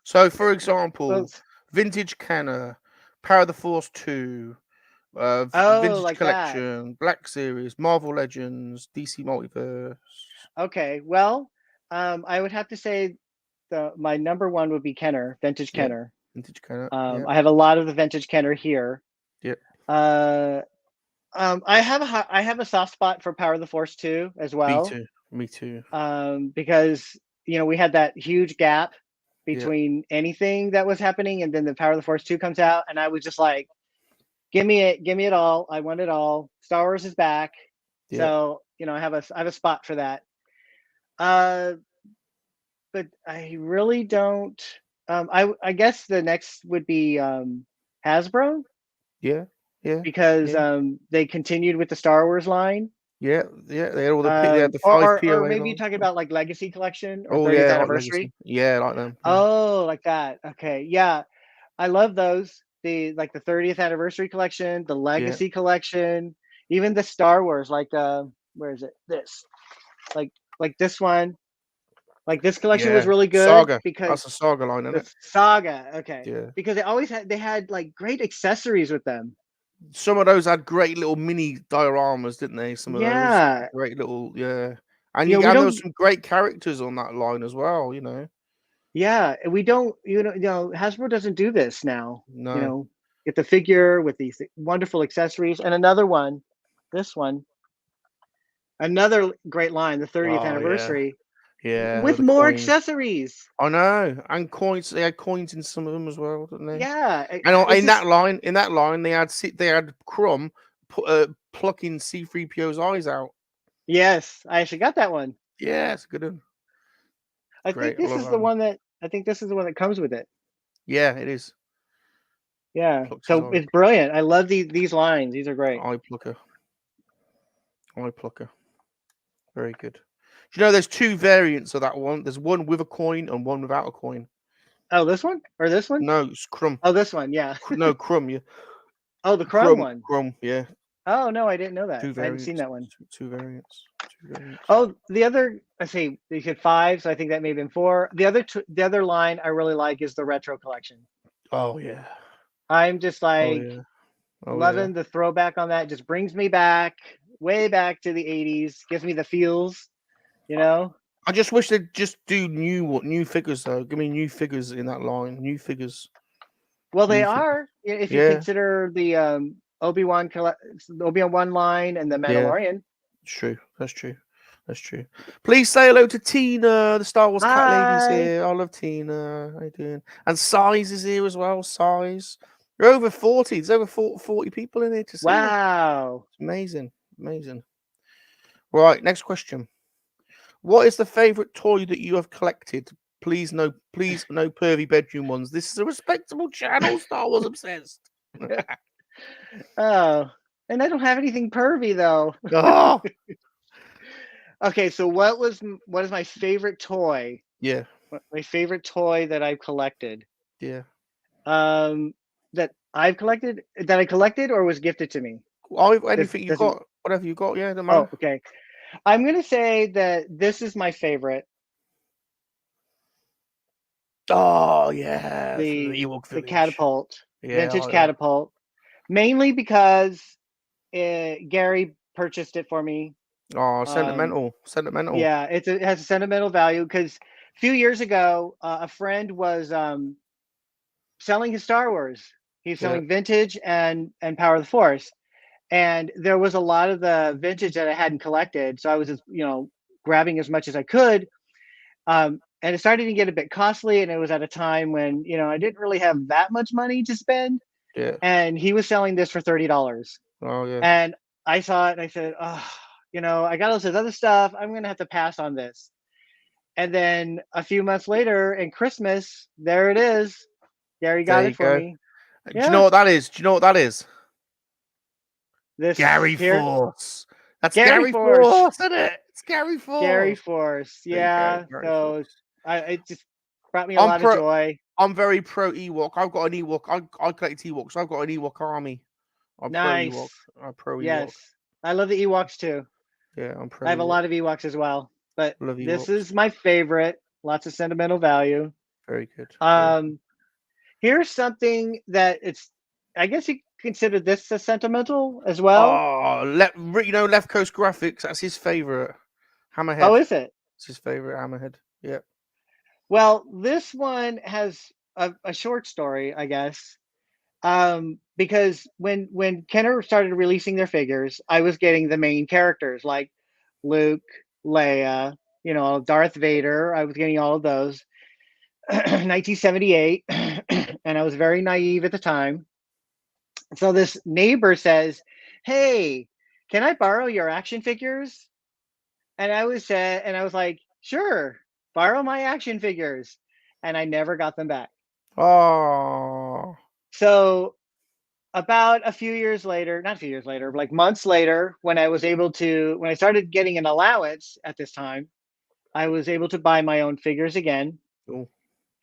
So, for example, Vintage Kenner, Power of the Force 2, Vintage like Collection, that. Black Series, Marvel Legends, DC Multiverse. Okay, well, I would have to say my number 1 would be Kenner, Vintage Kenner. Vintage Kenner. I have a lot of the Vintage Kenner here. Yeah. I have a soft spot for Power of the Force 2 as well. Me too. Because we had that huge gap between anything that was happening, and then the Power of the Force 2 comes out, and I was just like, give me it all. I want it all. Star Wars is back. Yeah. So I have a spot for that. But I really don't. I guess the next would be Hasbro. Yeah. Because they continued with the Star Wars line. Yeah. They had all the 5 POA or maybe you're talking about like Legacy Collection or 30th anniversary. Yeah, like them. Oh, like that. Okay, yeah, I love those. The 30th anniversary collection, the Legacy collection, even the Star Wars. Like where is it? This, like this one. Like this collection was really good. Saga. Because that's a Saga line, isn't it? Saga. Okay. Yeah. Because they had like great accessories with them. Some of those had great little mini dioramas, didn't they? Some of those great little, and there was some great characters on that line as well. Yeah, we don't, Hasbro doesn't do this now. No. Get the figure with these wonderful accessories, and another one, this one, another great line, the 30th anniversary. Yeah, with more accessories. I know, and coins. They had coins in some of them as well, didn't they? Yeah, and in that line, they had Crumb plucking C-3PO's eyes out. Yes, I actually got that one. Yeah, it's a good one. I Great. think I this love is that the one. one that I think this is the one that comes with it. Yeah, it is. Yeah. Plucks his So it's brilliant. I love these lines. These are great. eye plucker. Eye plucker. Very good. Do you know there's two variants of that one? There's one with a coin and one without a coin. Oh, this one or this one? No, it's Crumb. Oh, this one. Yeah. No, Crumb. Yeah. Oh, the Crumb one. Crumb. Yeah. Oh no, I didn't know that. Two I hadn't seen variants. that one. Two variants. Two variants. Oh, the other. I see. You said 5, so I think that may have been 4. The other line I really like is the retro collection. Oh yeah. I'm just Oh like yeah. Oh loving yeah. the throwback on that. Just brings me back, way back to the 80s. Gives me the feels. You know. I just wish they'd just do new figures though. Give me new figures in that line. New figures. Well, they New figures. are. If you Yeah. consider the Obi-Wan line and the Yeah. Mandalorian. It's true. That's true. That's true. Please say hello to Tina, the Star Wars cat lady's Hi. here. I love Tina. How you doing? And Size is here as well. Size. You're over 40. There's over 40 people in here to see you. Wow. It's amazing. Amazing. Right, next question. What is the favorite toy that you have collected? Please no pervy bedroom ones. This is a respectable channel, Star Wars obsessed. Oh, and I don't have anything pervy though. Oh, Okay, so what is my favorite toy? yeah, My favorite toy that I've collected. yeah. That I collected or was gifted to me. Anything you Does got, whatever you got, yeah, don't Oh, matter. okay. I'm gonna say that this is my favorite. Oh yeah, for the The Ewok the Village. catapult, Yeah, vintage oh, yeah. catapult, mainly because Gary purchased it for me. Oh, sentimental. Yeah, it has a sentimental value because a few years ago, a friend was selling his Star Wars. He's Yeah. selling vintage and Power of the Force, and there was a lot of the vintage that I hadn't collected. So I was just grabbing as much as I could, and it started to get a bit costly. And it was at a time when I didn't really have that much money to spend. Yeah. And he was selling this for $30. Oh yeah. And I saw it and I said, oh, I got all this other stuff. I'm going to have to pass on this. And then a few months later in Christmas, there it is. Gary got There it you for go. me. Do you know what that is? This Gary here, Force. That's Gary Gary Force. Force, isn't it? It's Gary Force. Gary Force. There you Yeah. go, Gary So Force. it just brought me a lot of joy. I'm very pro Ewok. I've got an Ewok. I collect Ewoks. I've got an Ewok army. I'm Nice. pro Ewok. I'm pro Ewok. Yes. I love the Ewoks too. Yeah, I'm pro. I have a Ewok. lot of Ewoks as well. But Love this Ewoks. is my favorite. Lots of sentimental value. Very good. Here's something that I guess you consider this a sentimental as well. Oh, Left Coast Graphics. That's his favorite. Hammerhead. Oh, is it? It's his favorite Hammerhead. Yeah. Well, this one has a short story, I guess. Because when Kenner started releasing their figures, I was getting the main characters like Luke, Leia, Darth Vader. I was getting all of those. 1978, and I was very naive at the time. So this neighbor says, "Hey, can I borrow your action figures?" And I was like, "Sure, borrow my action figures." And I never got them back. Oh. So about a few years later, not a few years later, like months later, when I started getting an allowance at this time, I was able to buy my own figures again. Cool.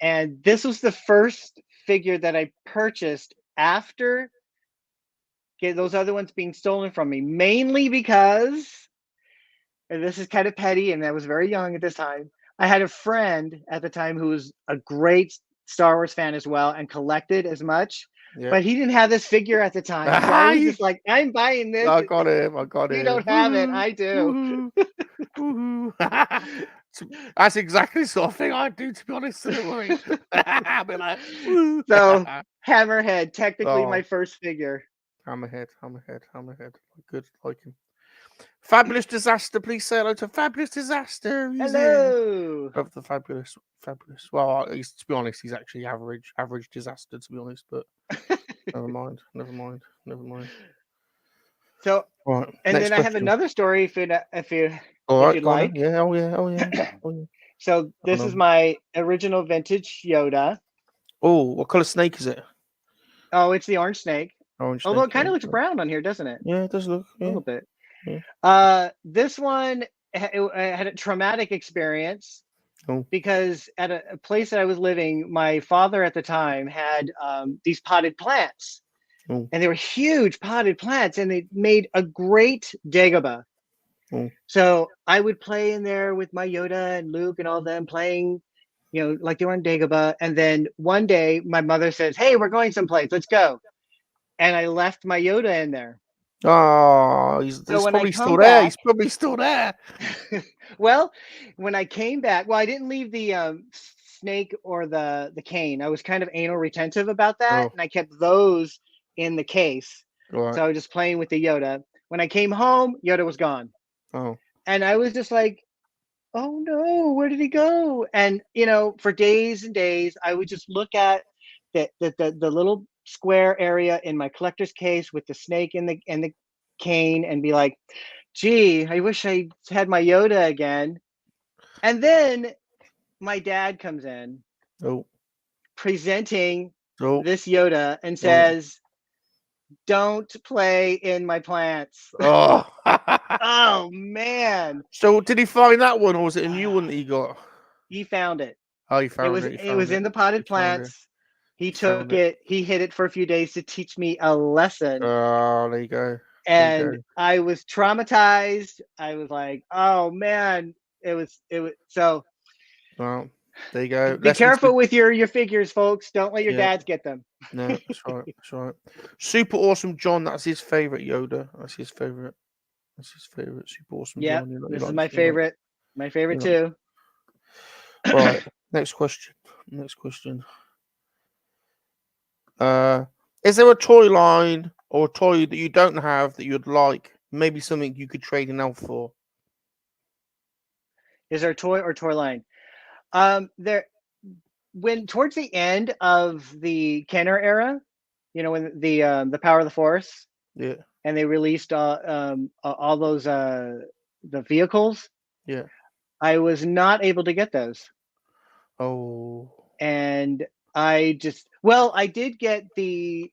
And this was the first figure that I purchased after those other ones being stolen from me, mainly because, and this is kind of petty, and I was very young at this time, I had a friend at the time who was a great Star Wars fan as well and collected as much, but he didn't have this figure at the time. So I was just like, I'm buying this. I got him. You don't have it. I do. That's exactly the sort of thing I'd do, to be honest. So don't worry. I'll be like, so Hammerhead, technically my first figure. Hammerhead. Good, like him. Fabulous Disaster. Please say hello to Fabulous Disaster. Hello. Love the Fabulous. Well, to be honest, he's actually average Disaster, to be honest. But never mind. So Right. And Next then I have question. another story if All right. you'd Go on like. then. Yeah. Oh yeah. Oh yeah. Oh yeah. So this is my original vintage Yoda. Oh, what color snake is it? Oh, it's the orange snake. Orange Although snake. it kind of Yeah. looks brown on here, doesn't it? Yeah, it does look. A Yeah. little bit. Yeah. This one had a traumatic experience Oh. because at a place that I was living, my father at the time had these potted plants. Oh. And they were huge potted plants, and they made a great Dagobah. Oh. So I would play in there with my Yoda and Luke and all them playing, you know, like they were on Dagobah. And then one day my mother says, "Hey, we're going someplace. Let's go." And I left my Yoda in there. Oh, he's So when I probably still come there. He's back, probably still there. well, when I came back, well, I didn't leave the snake or the cane. I was kind of anal retentive about that, Oh. and I kept those in the case. Right. So I was just playing with the Yoda. When I came home, Yoda was gone. Oh. And I was just like, "Oh no, where did he go?" And you know, for days and days, I would just look at the little square area in my collector's case with the snake and the cane and be like, "Gee, I wish I had my Yoda again." And then my dad comes in Oh. presenting Oh. this Yoda and says, "Don't play in my plants." Oh. Oh man. So did he find that one, or was it a new one that he got? He found it. Oh, he found it. He It found was it. in the potted He found it. plants. He He found took it. He hid it for a few days to teach me a lesson. Oh, there you go. There you And go. I was traumatized. I was like, "Oh man." It was so Well, there you go. be careful with your figures, folks. Don't let your Yeah. dads get them. No, that's right. That's right. Super awesome, John. That's his favorite Yoda. That's his favorite. That's his favorite. Super awesome, Yep. John. This is my favorite. My favorite too. Right. Next question. Next question. Is there a toy line or a toy that you don't have that you'd like? Maybe something you could trade an elf for. Is there a toy or toy line? There when towards the end of the Kenner era, you know, when the Power of the Force, Yeah. and they released all those the vehicles, Yeah. I was not able to get those. Oh. And I did get the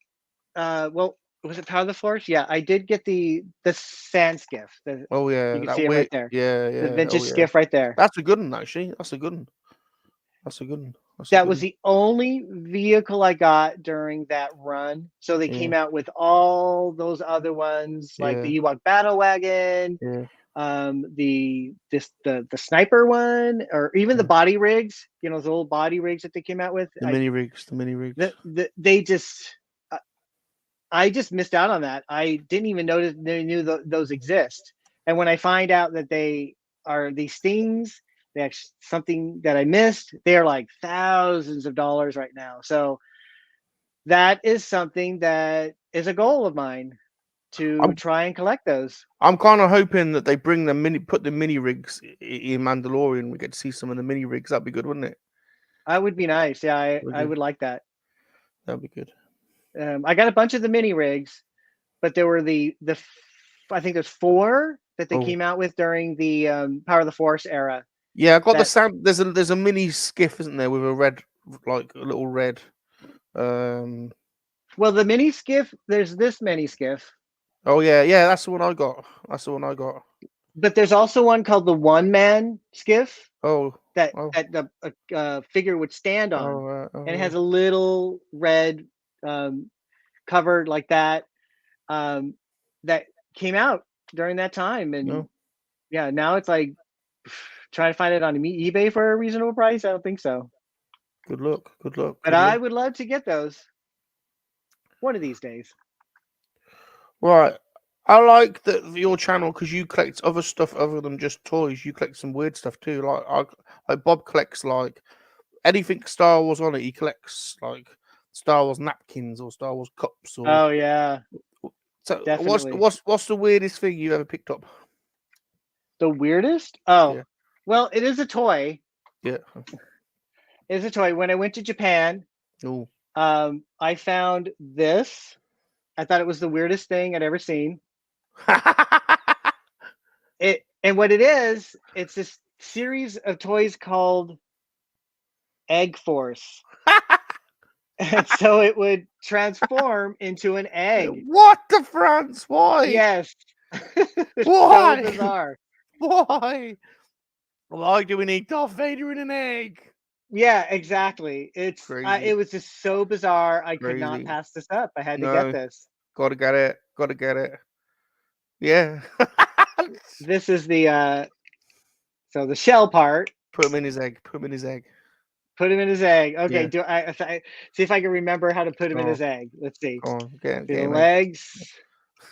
was it Power of the Force? Yeah, I did get the sand skiff. Oh yeah. You can That see him weird. right there. Yeah. The Yeah. vintage Oh yeah. skiff right there. That's a good one, actually. That's a good one. That's a good one. That's a That good was one. the only vehicle I got during that run. So they came Yeah. out with all those other ones, like Yeah. the Ewok Battle Wagon, Yeah. the sniper one, or even the Yeah. body rigs. You know, those old body rigs that they came out with. The mini rigs. The mini rigs. They just, I just missed out on that. I didn't even notice they knew those exist. And when I find out that they are these things, that's something that I missed. They are like thousands of dollars right now. So that is something that is a goal of mine to try and collect those. I'm kind of hoping that they bring put the mini rigs in Mandalorian. We get to see some of the mini rigs. That'd be good, wouldn't it? That would be nice. Yeah, I would like that. That'd be good. I got a bunch of the mini rigs, but there were I think there's 4 that they came out with during the Power of the Force era. Yeah, I got the sound. There's a mini skiff, isn't there, with a red, like a little red. Well, the mini skiff. There's this mini skiff. Oh yeah, that's the one I got. That's the one I got. But there's also one called the One Man skiff. Oh. That the figure would stand on, and it has a little red cover like that. That came out during that time, and yeah, now it's like trying to find it on eBay for a reasonable price. I don't think so. Good luck. Good luck. But I would love to get those one of these days. Right. I like your channel because you collect other stuff other than just toys. You collect some weird stuff too. Like Bob collects like anything Star Wars on it. He collects like Star Wars napkins or Star Wars cups. Or oh yeah. So definitely. what's the weirdest thing you ever picked up? The weirdest? Oh, yeah. Well, it is a toy. Yeah. It's a toy. When I went to Japan, I found this. I thought it was the weirdest thing I'd ever seen. And what it is, it's this series of toys called Egg Force. And so it would transform into an egg. What the France? Why? Yes. It's Why? so bizarre. Why? Why do we need Darth Vader in an egg? Yeah, exactly. Crazy. It was just so bizarre. I could not Crazy. pass this up. I had to No. get this. Gotta get it. Gotta get it. Yeah. This is the so the shell part. Put him in his egg. Put him in his egg. Put him in his egg. Okay, Yeah. do I see if I can remember how to put him in Go his egg. Let's see. Go on. Get The him. legs.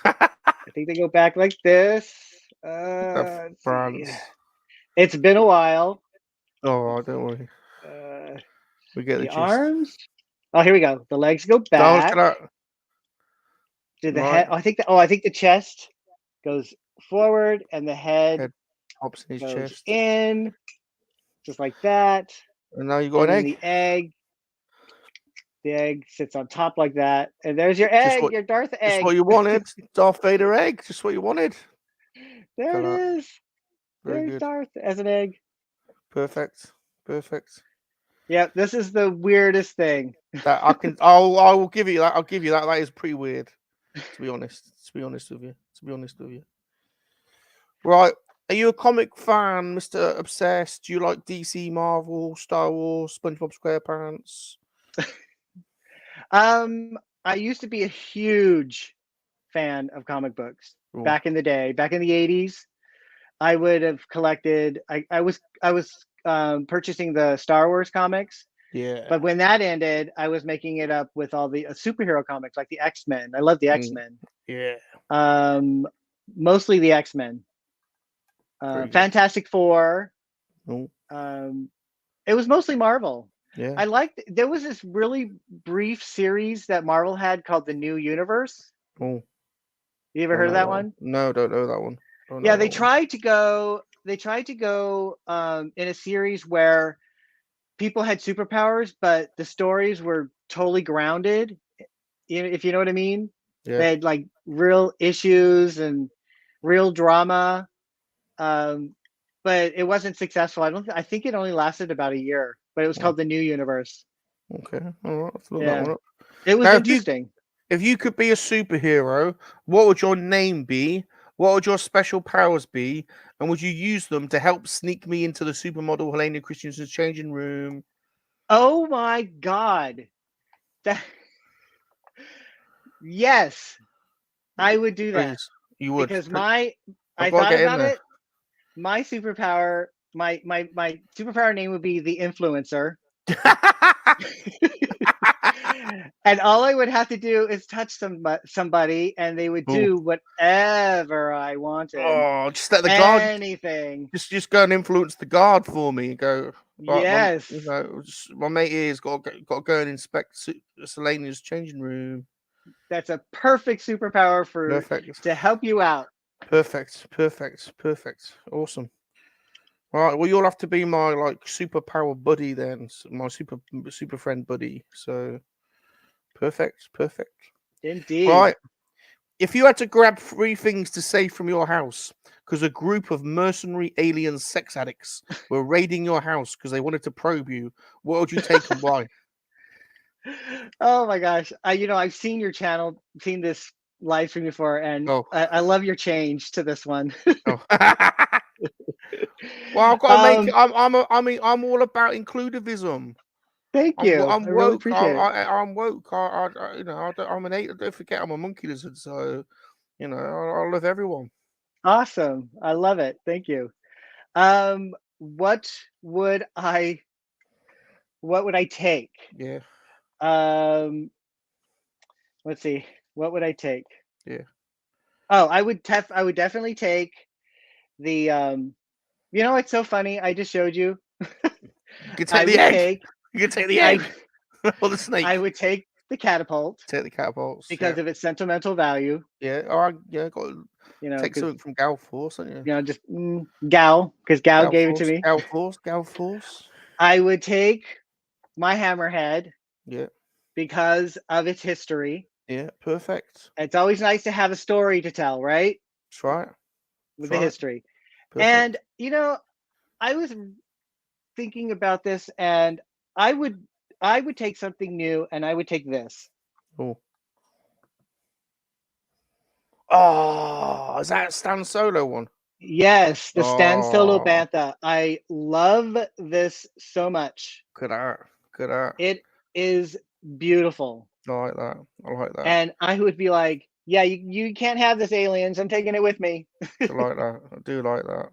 I think they go back like this. The Let's France. see. It's been a while. Oh, don't worry. We get the The gist. arms. Oh, here we go. The legs go That back. was Did the right. head? Oh, I think the chest goes forward and the head Pops in his goes chest. in, just like that. And now you got And an then egg. the egg. The egg sits on top like that, and there's your egg, your Darth egg. Just what you wanted. Darth Vader egg. Just what you wanted. There it is. Very There's good. Darth as an egg. Perfect. Perfect. Yeah, this is the weirdest thing. That I can. I will give you that. I'll give you that. That is pretty weird. To be honest. To be honest with you. Right. Are you a comic fan, Mr. Obsessed? Do you like DC, Marvel, Star Wars, SpongeBob SquarePants? I used to be a huge fan of comic books back in the day, back in the 80s. I would have collected. I was purchasing the Star Wars comics. Yeah. But when that ended, I was making it up with all the superhero comics like the X-Men. I love the X-Men. Yeah. Mostly the X-Men. Fantastic Four. Oh. It was mostly Marvel. Yeah. I liked. There was this really brief series that Marvel had called the New Universe. Oh. You ever heard of that one? No, don't know that one. Yeah, they tried to go. They tried to go in a series where people had superpowers, but the stories were totally grounded. If you know what I mean. Yeah. They had like real issues and real drama, but it wasn't successful. I think it only lasted about a year, but it was called the New Universe. Okay, all right. I'll look Yeah. that one up. It was Now, interesting. If you could be a superhero, what would your name be? What would your special powers be? And would you use them to help sneak me into the supermodel Helena Christensen's changing room? Oh my God. Yes, I would do that. Please, you would. Because I gotta thought get in about there. it. My superpower, my superpower name would be the influencer. And all I would have to do is touch somebody and they would do whatever I wanted. Oh, just let the guard. Anything. Just go and influence the guard for me. Go. Right, Yes. My mate here's got to go and inspect Selena's changing room. That's a perfect superpower to help you out. Perfect. Awesome. Right, well, you'll have to be my superpower buddy then, my super friend buddy. So, perfect. Indeed. Right, if you had to grab 3 things to save from your house because a group of mercenary alien sex addicts were raiding your house because they wanted to probe you, what would you take and why? Oh my gosh! I've seen your channel, seen this live stream before, and I love your change to this one. Well, I've got to make it. I'm all about inclusivism. Thank you. I'm I really woke. appreciate it. I'm woke. Don't forget, I'm a monkey lizard. So, I love everyone. Awesome. I love it. Thank you. What would I take? Yeah. Let's see. What would I take? Yeah. Oh, I would definitely take the it's so funny. I just showed you. You can take the egg. You can take the egg. Or the snake. I would take the catapult. Take the catapults because of its sentimental value. Yeah. All right. Yeah. Got to take something from Gal Force, don't you? Just Gal, because Gal gave it to me. Gal Force. I would take my hammerhead. Yeah. Because of its history. Yeah. Perfect. It's always nice to have a story to tell, right? That's right. with That's the right. history. Perfect. And I was thinking about this, and I would take something new, and I would take this. Oh, is that Stan Solo one? Yes, the Stan Solo Oh, Bantha. I love this so much. good art. Good art. It is beautiful. I like that. I like that. And I would be like, yeah, you can't have this, aliens. I'm taking it with me. I like that. I do like that.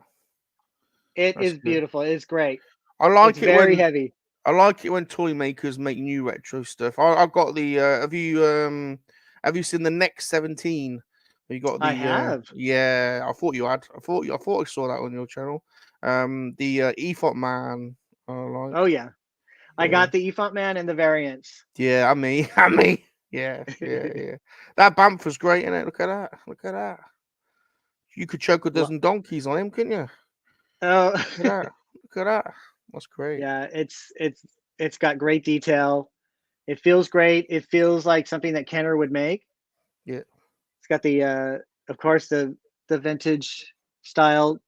It That's is good. beautiful. It's great. I like It's it very when heavy. I like it when toy makers make new retro stuff. I've got the. Have you seen the Next 17? You got the. I have. Yeah, I thought you had. I thought I saw that on your channel. The EFOT man. I like. Oh yeah. I Yeah. got the Efont Man and the variants. Yeah, I mean. Yeah, yeah. That Bamford's great, isn't it? Look at that. Look at that. You could choke a dozen donkeys on him, couldn't you? Oh, Look at that. Look at that. That's great. yeah. It's got great detail. It feels great. It feels like something that Kenner would make. Yeah. It's got the of course the vintage style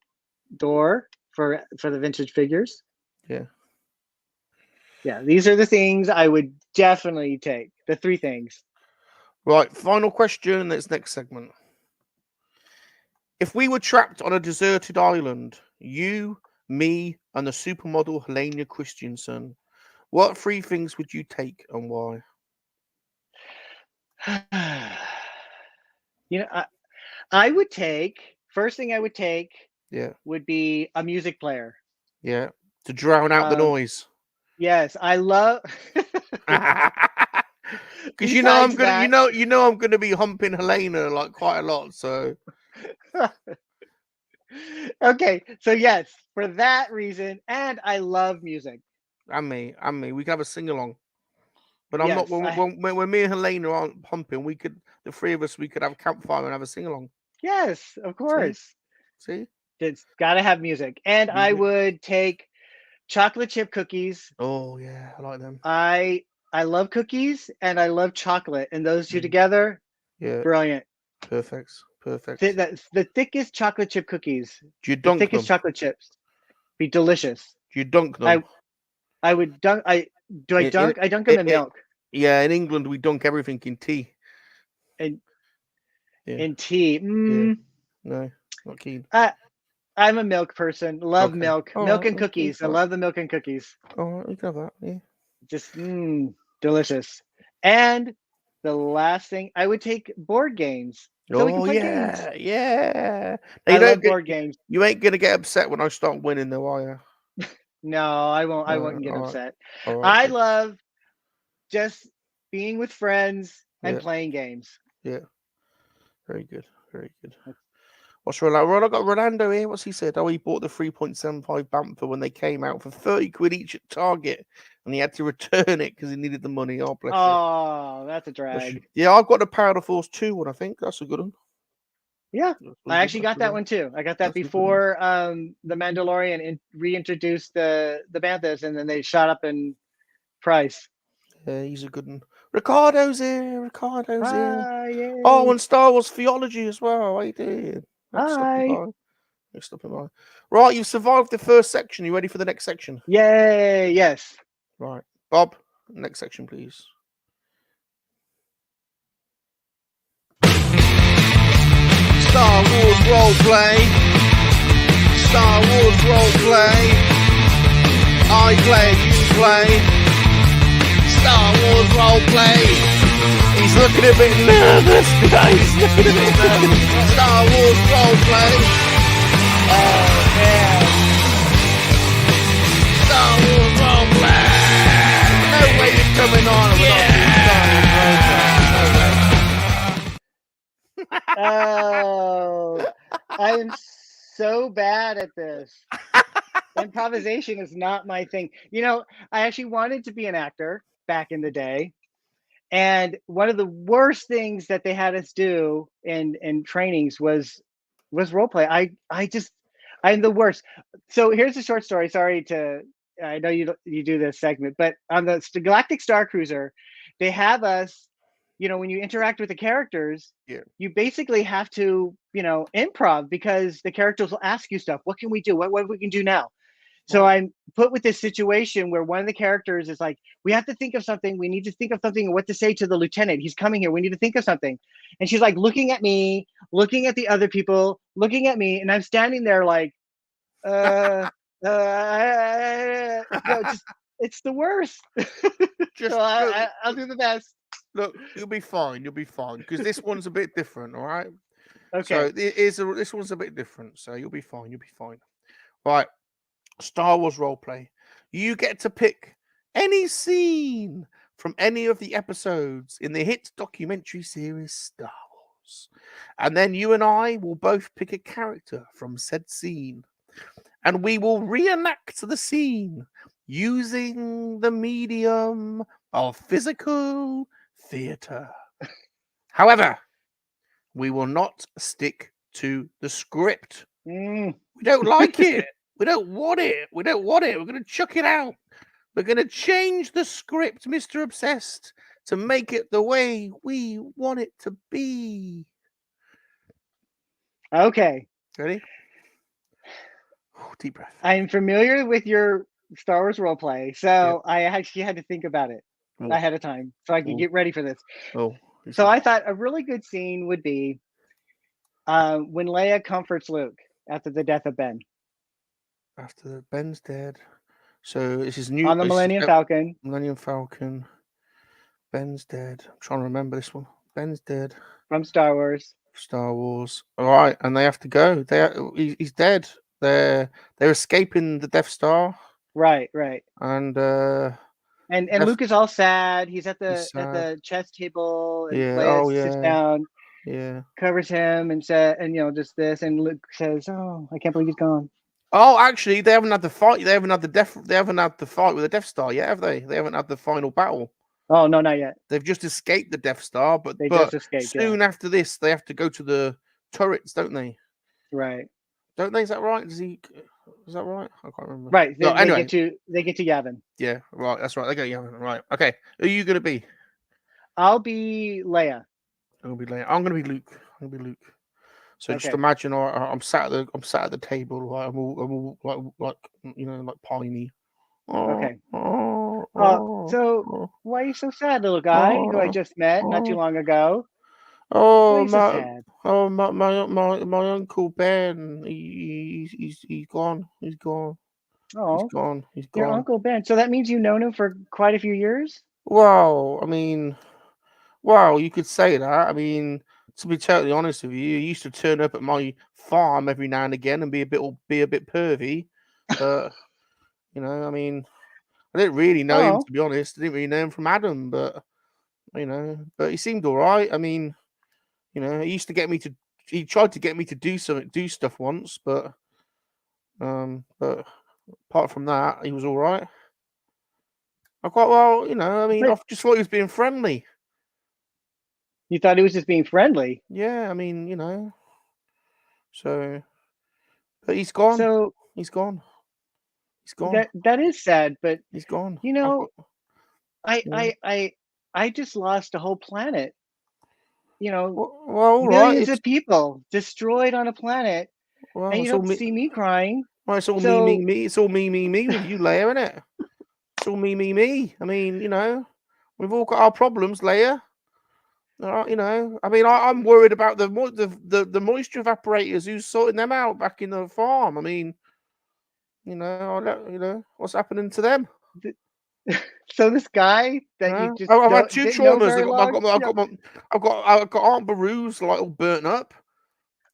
door for the vintage figures. Yeah. Yeah, these are the things I would definitely take. The three things. Right. Final question. This next segment. If we were trapped on a deserted island, you, me, and the supermodel Helena Christensen, what three things would you take and why? I would take, first thing I would take Yeah. would be a music player. Yeah. To drown out the noise. Yes, I love. Because you know I'm Besides gonna that- I'm gonna be humping Helena like quite a lot. So Okay, so yes, for that reason, and I love music. and me, we can have a sing along. But I'm not Yes, when me and Helena aren't pumping. The three of us, we could have a campfire and have a sing along. yes, of course. See? It's got to have music, and I Music. would take chocolate chip cookies. Oh yeah, I like them. I love cookies and I love chocolate, and those two together, Yeah, brilliant. perfect. That's the thickest chocolate chip cookies. Do you The dunk thickest them? chocolate chips. Be delicious. Do you dunk them? I would dunk. I dunk them in milk. Yeah, in England we dunk everything in tea. And Yeah. in tea. Yeah. No, not keen. I'm a milk person. Love Okay. milk. All Milk right, and cookies. I love the milk and cookies. All right, we can have that. Yeah. Just delicious. And the last thing, I would take board games. So we can play games. Yeah. I love board games. You ain't gonna get upset when I start winning, though, are you? No, I won't. I No, won't get all right. upset. All right, I good. love just being with friends and Yeah. playing games. Yeah. Very good. Very good. What's Rolando? I got Rolando here. What's he said? Oh, he bought the 3.75 Bamper when they came out for 30 quid each at Target, and he had to return it because he needed the money. Oh, bless you. Oh, that's a Bless you. drag. Yeah, I've got the Power of the Force 2 one, I think. That's a good one. Yeah, That's I actually got that one too. I got that That's a good before the Mandalorian reintroduced the Banthas, and then they shot up in price. Yeah, he's a good one. Ricardo's here. Ricardo's here. Hi, yay. Oh, and Star Wars Theology as well. How you doing? Hi. Next up in line. Right, you've survived the first section. You ready for the next section? Yay! Yes. Right. Bob, next section, please. Star Wars roleplay. Star Wars roleplay. I play, you play. Star Wars roleplay. He's looking a bit nervous, guys. Looking a bit nervous. Star Wars roleplay. Oh, yeah. Star Wars roleplay. No way you're coming on. Oh, I am so bad at this. Improvisation is not my thing. You know, I actually wanted to be an actor back in the day. And one of the worst things that they had us do in trainings was role play. I'm the worst. So here's a short story. Sorry I know you do this segment, but on the Galactic Star Cruiser, they have us when you interact with the characters, Yeah. you basically have to, improv, because the characters will ask you stuff. What can we do? What we can do now? So I'm put with this situation where one of the characters is like, we have to think of something. We need to think of something, what to say to the lieutenant. He's coming here. We need to think of something. And she's like looking at me, looking at the other people, looking at me. And I'm standing there like, it's the worst. Just So I'll do the best. look, you'll be fine. You'll be fine because this one's a bit different. All right. Okay. So this one's a bit different. So you'll be fine. You'll be fine. Right. Star Wars roleplay. You get to pick any scene from any of the episodes in the hit documentary series Star Wars. And then you and I will both pick a character from said scene. And we will reenact the scene using the medium of physical theatre. However, we will not stick to the script. We don't like it. We don't want it. We don't want it. We're going to chuck it out. We're going to change the script, Mr. Obsessed, to make it the way we want it to be. Okay. Ready? Deep breath. I'm familiar with your Star Wars roleplay, so I actually had to think about it ahead of time so I could get ready for this. So I thought a really good scene would be when Leia comforts Luke after the death of Ben. After Ben's dead. So this is new. On the Millennium Falcon. Millennium Falcon. Ben's dead. I'm trying to remember this one. Ben's dead. From Star Wars. Star Wars. All right, and they have to go. He's dead. They're escaping the Death Star. Right. And Luke is all sad. He's at the chess table, and Leia sits down. Yeah. Covers him and said, just this, and Luke says, "Oh, I can't believe he's gone." Oh, actually, they haven't had the fight. They haven't had the fight with the Death Star yet, have they? They haven't had the final battle. Oh no, not yet. They've just escaped the Death Star, but just escaped, soon after this, they have to go to the turrets, don't they? Right. Don't they? Is that right? Is that right? I can't remember. Right. Anyway, they get to Yavin. Yeah. Right. That's right. They go Yavin. Right. Okay. Who are you gonna be? I'll be Leia. I'm gonna be Luke. So just imagine I'm sat at the table, right? I'm all like like piney. Okay. So why are you so sad, little guy who I just met not too long ago? Oh, my Uncle Ben. He's gone. He's gone. Oh, he's gone. Your Uncle Ben. So that means you've known him for quite a few years? Well, I mean, you could say that. I mean, to be totally honest with you, he used to turn up at my farm every now and again and be a bit pervy. But I mean, I didn't really know him, to be honest. I didn't really know him from Adam, but but he seemed all right. I mean, he used to get me to. He tried to get me to do stuff once, but apart from that, he was all right. I quite well, I mean, I just thought he was being friendly. You thought he was just being friendly? Yeah, I mean, so, but he's gone. So he's gone. He's gone. That is sad, but he's gone. I just lost a whole planet. Well, millions of people destroyed on a planet, and you don't see me crying. Well, it's all me. It's all me with you, Leia, isn't it? It's all me. I mean, we've all got our problems, Leia. I mean, I'm worried about the moisture evaporators. Who's sorting them out back in the farm? I mean, what's happening to them? So this guy that you just I've had two traumas. I've got Aunt Beru's like all burnt up.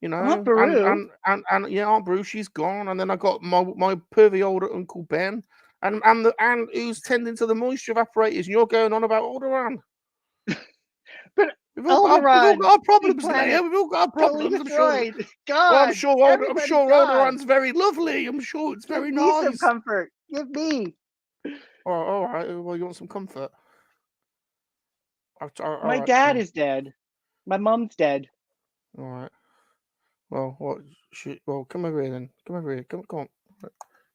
Aunt Beru? And Aunt Beru, she's gone, and then I got my pervy old Uncle Ben, and who's tending to the moisture evaporators, and you're going on about Alderaan. But we've all got our problems, Leia. We've all got our problems. I'm sure. God, well, I'm sure Alderaan's very lovely. I'm sure it's very nice. Give me some comfort. Give me. All right. Well, you want some comfort? My dad is dead. My mom's dead. All right. Well, well, come over here then. Come over here. Come on.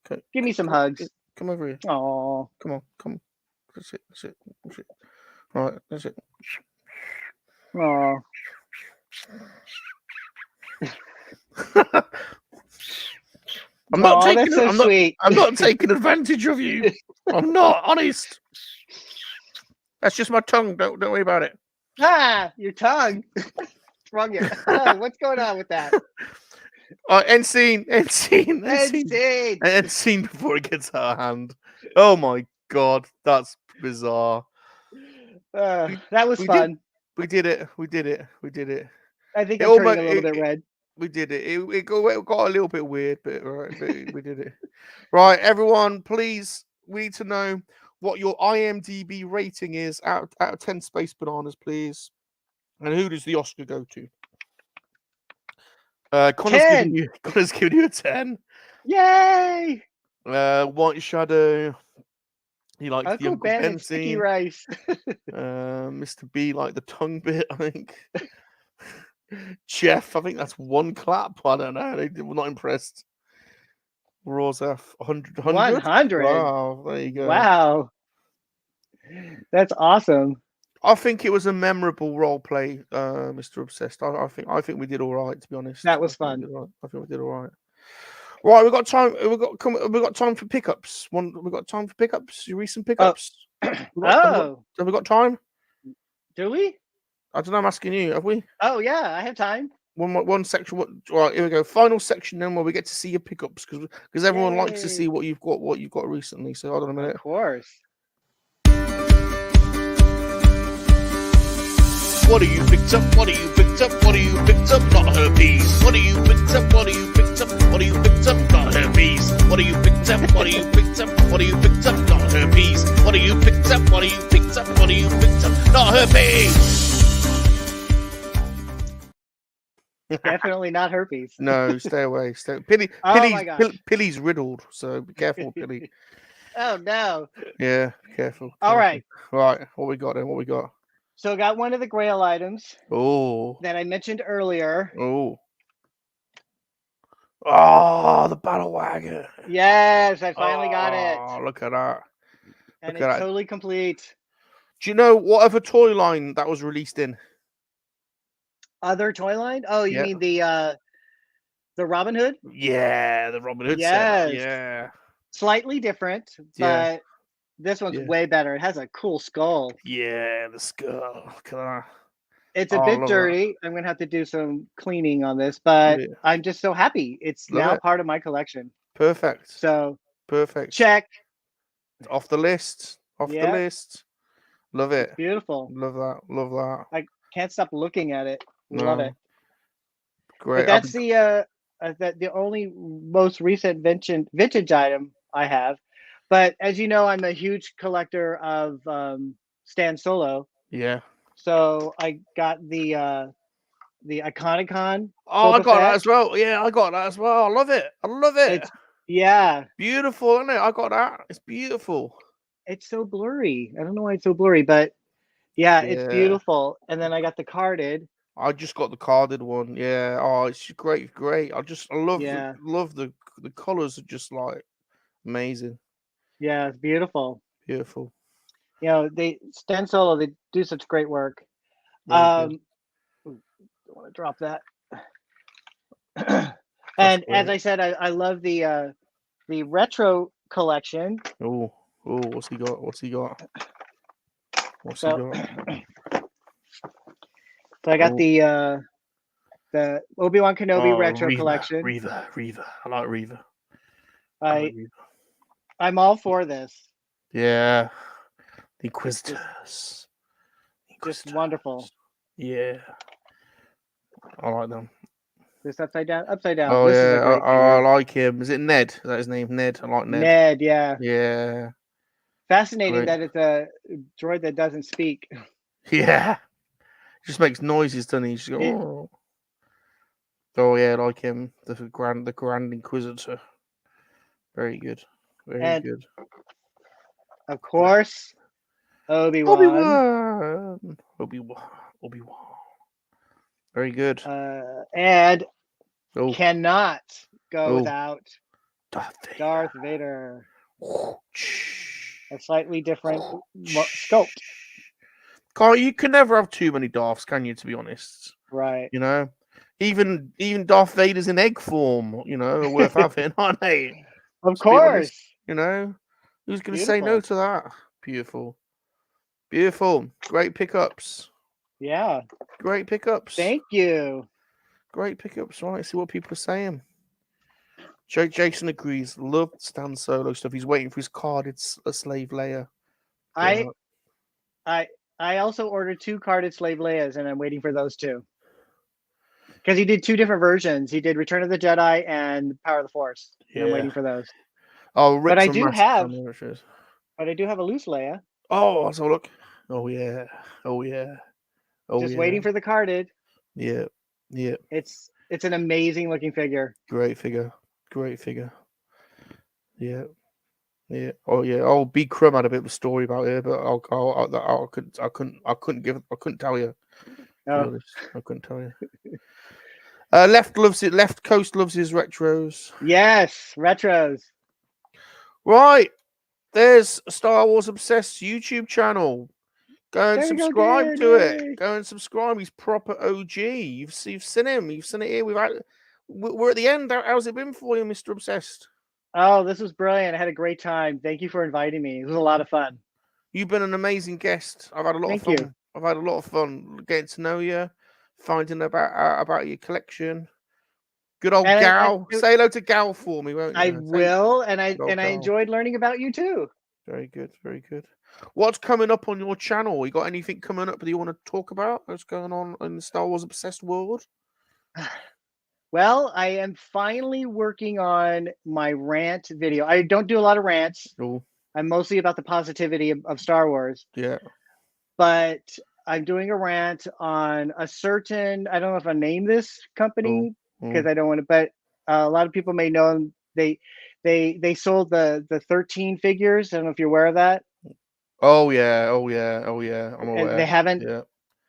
Okay. Give me some hugs. Come over here. Oh. Come on. That's it. Right, that's it. Oh, I'm not taking. that's so sweet. I'm not taking advantage of you. I'm not honest. That's just my tongue. Don't worry about it. Ah, your tongue. What's wrong here? Oh, what's going on with that? End scene before it gets out of hand. Oh my god, that's bizarre. That was We fun. We did it. I think I'm turning a little bit red. We did it. It got a little bit weird, but we did it. Right, everyone, please, we need to know what your IMDb rating is out of 10 Space Bananas, please. And who does the Oscar go to? Connor's giving you a 10. Yay! White Shadow. He likes Uncle the Uncle Ben Ben and Sticky scene. Rice. Mr. B like the tongue bit, I think. Jeff, I think that's one clap. I don't know. They were not impressed. Rozef, 100. 100. Wow, there you go. Wow. That's awesome. I think it was a memorable role play, Mr. Obsessed. I think we did all right, to be honest. That was fun. I think we did all right. Right, we've got time. We've got time for pickups. We've got time for pickups. Your recent pickups. Have we got time? Do we? I don't know. I'm asking you. Have we? Oh yeah, I have time. One section. Right, here we go. Final section then, where we get to see your pickups because everyone likes to see what you've got recently. So hold on a minute. Of course. What do you picked up? What do you picked up? What do you picked up? Not herpes. What do you picked up? What do you picked up? What do you picked up? Not herpes. What do you picked up? What do you picked up? What do you picked up? Not herpes. What do you picked up? What do you picked up? What do you picked up? Not herpes. Definitely not herpes. No, stay away. Pilly's riddled, so be careful, Pilly. Oh no. Yeah, careful. All right. Right. What we got then? What we got? So I got one of the Grail items. Oh. That I mentioned earlier. Oh. Oh, the battle wagon. Yes, I finally got it. Oh, look at that. And it's totally complete. Do you know what other toy line that was released in? Other toy line? Oh, you mean the Robin Hood? Yeah, the Robin Hood set. Yeah. Slightly different, but this one's way better. It has a cool skull. Yeah, the skull. Look at that. It's a bit dirty. I'm going to have to do some cleaning on this, but I'm just so happy. It's now part of my collection. Perfect. So, perfect. Check. Off the list. Off the list. Love it. It's beautiful. Love that. Love that. I can't stop looking at it. Love it. Great. But that's the only most recent vintage item I have. But as you know, I'm a huge collector of Stan Solo. Yeah. So I got the Iconicon. Oh, I got that as well. Yeah, I got that as well. I love it. I love it. It's beautiful, isn't it? I got that. It's beautiful. It's so blurry. I don't know why it's so blurry, but it's beautiful. And then I got the carded. I just got the carded one. Yeah. Oh, it's great. I love the colors are just like amazing. Yeah, it's beautiful. Beautiful. You know, Stan Solo, they do such great work. Don't want to drop that. And as I said, I love the retro collection. Oh, what's he got? So I got the Obi-Wan Kenobi retro collection. Reva. I like Reva. I'm all for this. Yeah. The Inquisitors. Just wonderful. Yeah. I like them. This upside down. Oh, this I like him. Is it Ned? Is that his name? Ned. I like Ned. Ned, yeah. Yeah. Fascinating that it's a droid that doesn't speak. Yeah. Just makes noises, doesn't he? Just go, oh yeah, I like him. The Grand Inquisitor. Very good. Very good. Of course, Obi-Wan. Very good. And cannot go without Darth Vader. A slightly different sculpt. You can never have too many Darths, can you? To be honest, Right. you know, even Darth Vader's in egg form, you know, are worth having, aren't they? Of To be honest, course. you know, who's going to say no Beautiful. to that? Beautiful, beautiful, great pickups, Yeah. great pickups, Thank you. great pickups. Right, see what people are saying. Jason agrees. Loved Stan Solo stuff. He's waiting for his carded a slave Leia. I also ordered 2 carded Slave Leias, and I'm waiting for those too. Because he did 2 different versions. He did Return of the Jedi and Power of the Force, and I'm waiting for those. Oh, Rick But I from do Master have, Fan. but I do have a loose Leia. Oh, let's have a look. Oh yeah. Oh yeah. Oh Just yeah. waiting for the carded. Yeah. Yeah. It's an amazing looking figure. Great figure. Great figure. Yeah. Yeah. Oh yeah. Oh, B Crumb had a bit of a story about it, but I couldn't tell you. To be Oh, honest, I couldn't tell you. Left loves it. Left Coast loves his retros. yes, retros. Right. There's a Star Wars Obsessed YouTube channel. Go and There we go subscribe again. to it. Yay. Go and subscribe. He's proper OG. You've seen him. You've seen it here. We're at the end. How's it been for you, Mr. Obsessed? Oh, this was brilliant. I had a great time. Thank you for inviting me. It was a lot of fun. You've been an amazing guest. I've had a lot of Thank fun. you. I've had a lot of fun getting to know you, finding about your collection. Good old Gal. Say hello to Gal for me, won't you? I will, and I Gal. enjoyed learning about you too. Very good, very good. What's coming up on your channel? You got anything coming up that you want to talk about? What's going on in the Star Wars Obsessed world? Well, I am finally working on my rant video. I don't do a lot of rants. Oh, I'm mostly about the positivity of Star Wars. yeah. But I'm doing a rant on a certain, I don't know if I name this company because I don't want to, but a lot of people may know them. They sold the 13 figures. I don't know if you're aware of that. Oh yeah, oh yeah, oh yeah. I'm aware. And they haven't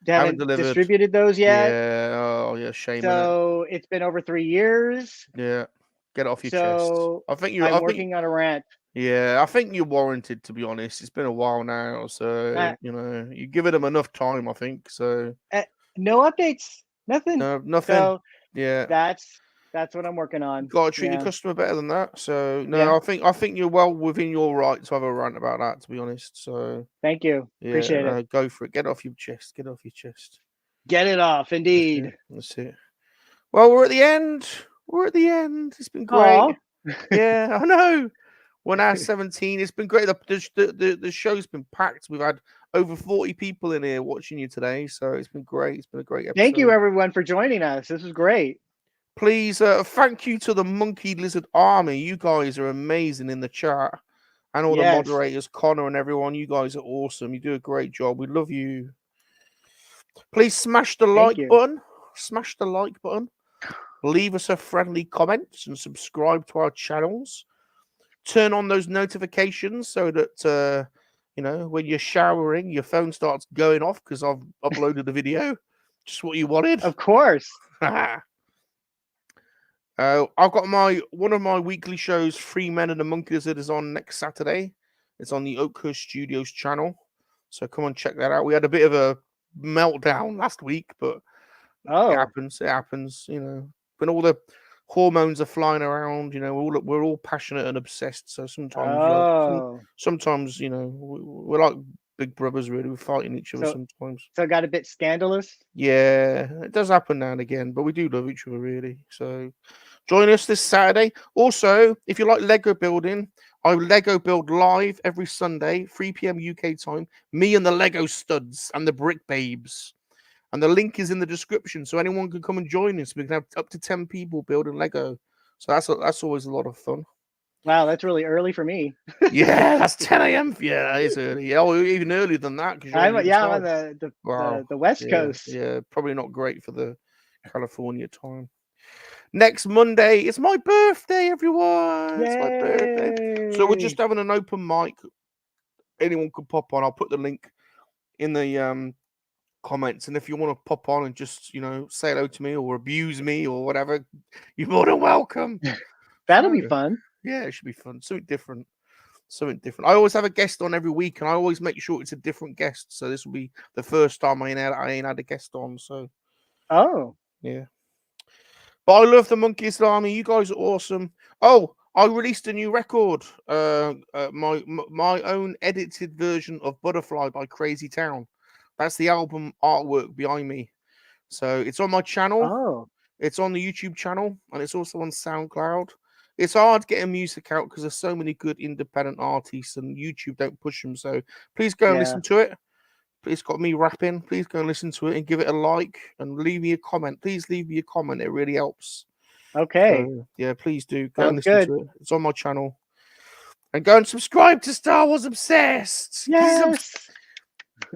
delivered. distributed those yet. Yeah. Oh yeah, shame. So it's been over 3 years. Yeah. Get it off your So chest. I'm working on a rant. Yeah, I think you're warranted, to be honest. It's been a while now, so you know, you give them enough time, I think. So no updates, nothing. no, nothing. So yeah, that's what I'm working on. You gotta treat your customer better than that. So no, Yeah. I think you're well within your right to have a rant about that, to be honest. So Thank you. yeah, Appreciate it. Go for it. Get it off your chest. Get it off your chest. Get it off, indeed. That's it. Well, we're at the end. We're at the end. It's been great. Yeah, I know. We're now 17. It's been great. The show's been packed. We've had over 40 people in here watching you today, so it's been great. It's been a great episode. Thank you, everyone, for joining us. This was great. Please, thank you to the MoNKey-LiZaRD army. You guys are amazing in the chat, and all the moderators, Connor and everyone. You guys are awesome. You do a great job. We love you. Please smash the like button. Smash the like button. Leave us a friendly comment and subscribe to our channels. Turn on those notifications so that you know, when you're showering, your phone starts going off because I've uploaded the video. Just what you wanted. Of course. I've got one of my weekly shows, Free Men and the MoNKey-LiZaRD, is on next Saturday. It's on the Oakhurst Studios channel. So come on, check that out. We had a bit of a meltdown last week, but it happens. It happens, you know. When all the hormones are flying around, you know, we're all passionate and obsessed. So sometimes, you know, we're like big brothers, really. We're fighting each other sometimes. So it got a bit scandalous. Yeah, it does happen now and again, but we do love each other, really. So join us this Saturday. Also, if you like Lego building, I Lego build live every Sunday, 3 p.m. UK time. Me and the Lego studs and the brick babes. And the link is in the description, so anyone can come and join us. We can have up to 10 people building Lego. So that's always a lot of fun. Wow, that's really early for me. Yeah, that's 10 a.m. Yeah, that is early. Yeah, even earlier than that. I'm on the West Coast. Yeah, probably not great for the California time. Next Monday, it's my birthday, everyone. It's my birthday. So we're just having an open mic. Anyone could pop on. I'll put the link in the comments, and if you want to pop on and just, you know, say hello to me or abuse me or whatever, you're more than welcome. That'll be fun. Yeah, it should be fun. Something different. Something different. I always have a guest on every week, and I always make sure it's a different guest. So this will be the first time I ain't had a guest on. So, yeah. But I love the Monkeys Army. You guys are awesome. Oh, I released a new record. My own edited version of Butterfly by Crazy Town. That's the album artwork behind me. So it's on my channel. Oh, It's on the YouTube channel, and it's also on SoundCloud. It's hard getting music out because there's so many good independent artists, and YouTube don't push them. So please go and listen to it. It's got me rapping. Please go and listen to it and give it a like and leave me a comment. Please leave me a comment. It really helps. okay. So, yeah, please do. Go and Sounds listen to it. It's on my channel. And go and subscribe to Star Wars Obsessed. Yes.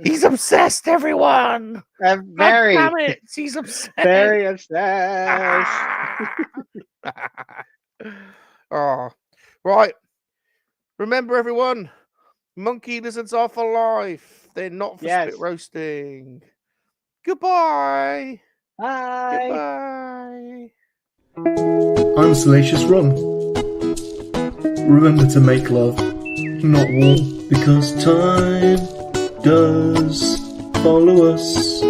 He's obsessed, everyone. Very. God damn it. He's obsessed. Very obsessed. Oh, right. Remember, everyone, monkey lizards are for life. They're not for spit roasting. Goodbye. Bye. Goodbye. I'm Salacious Rum. Remember to make love, not war, because time does follow us.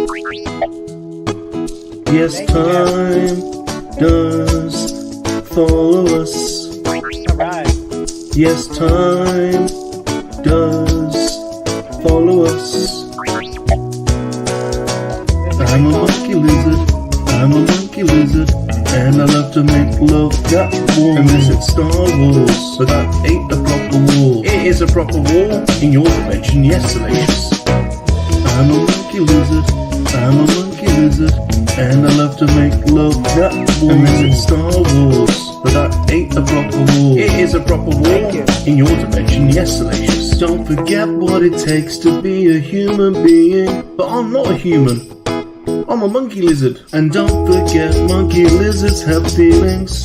Yes, time does follow us. Alright. Yes, time does follow us. I'm a monkey lizard, I'm a monkey lizard, and I love to make love that warm. And visit Star Wars, so that ain't a proper war. It is a proper war in your dimension, yes, Salacious. I'm a monkey lizard, I'm a monkey lizard, and I love to make love that warm. And visit Star Wars, but that ain't a proper war. It is a proper war in your dimension, yes, Salacious. Don't forget what it takes to be a human being, but I'm not a human. I'm a monkey lizard. And don't forget, monkey lizards have feelings.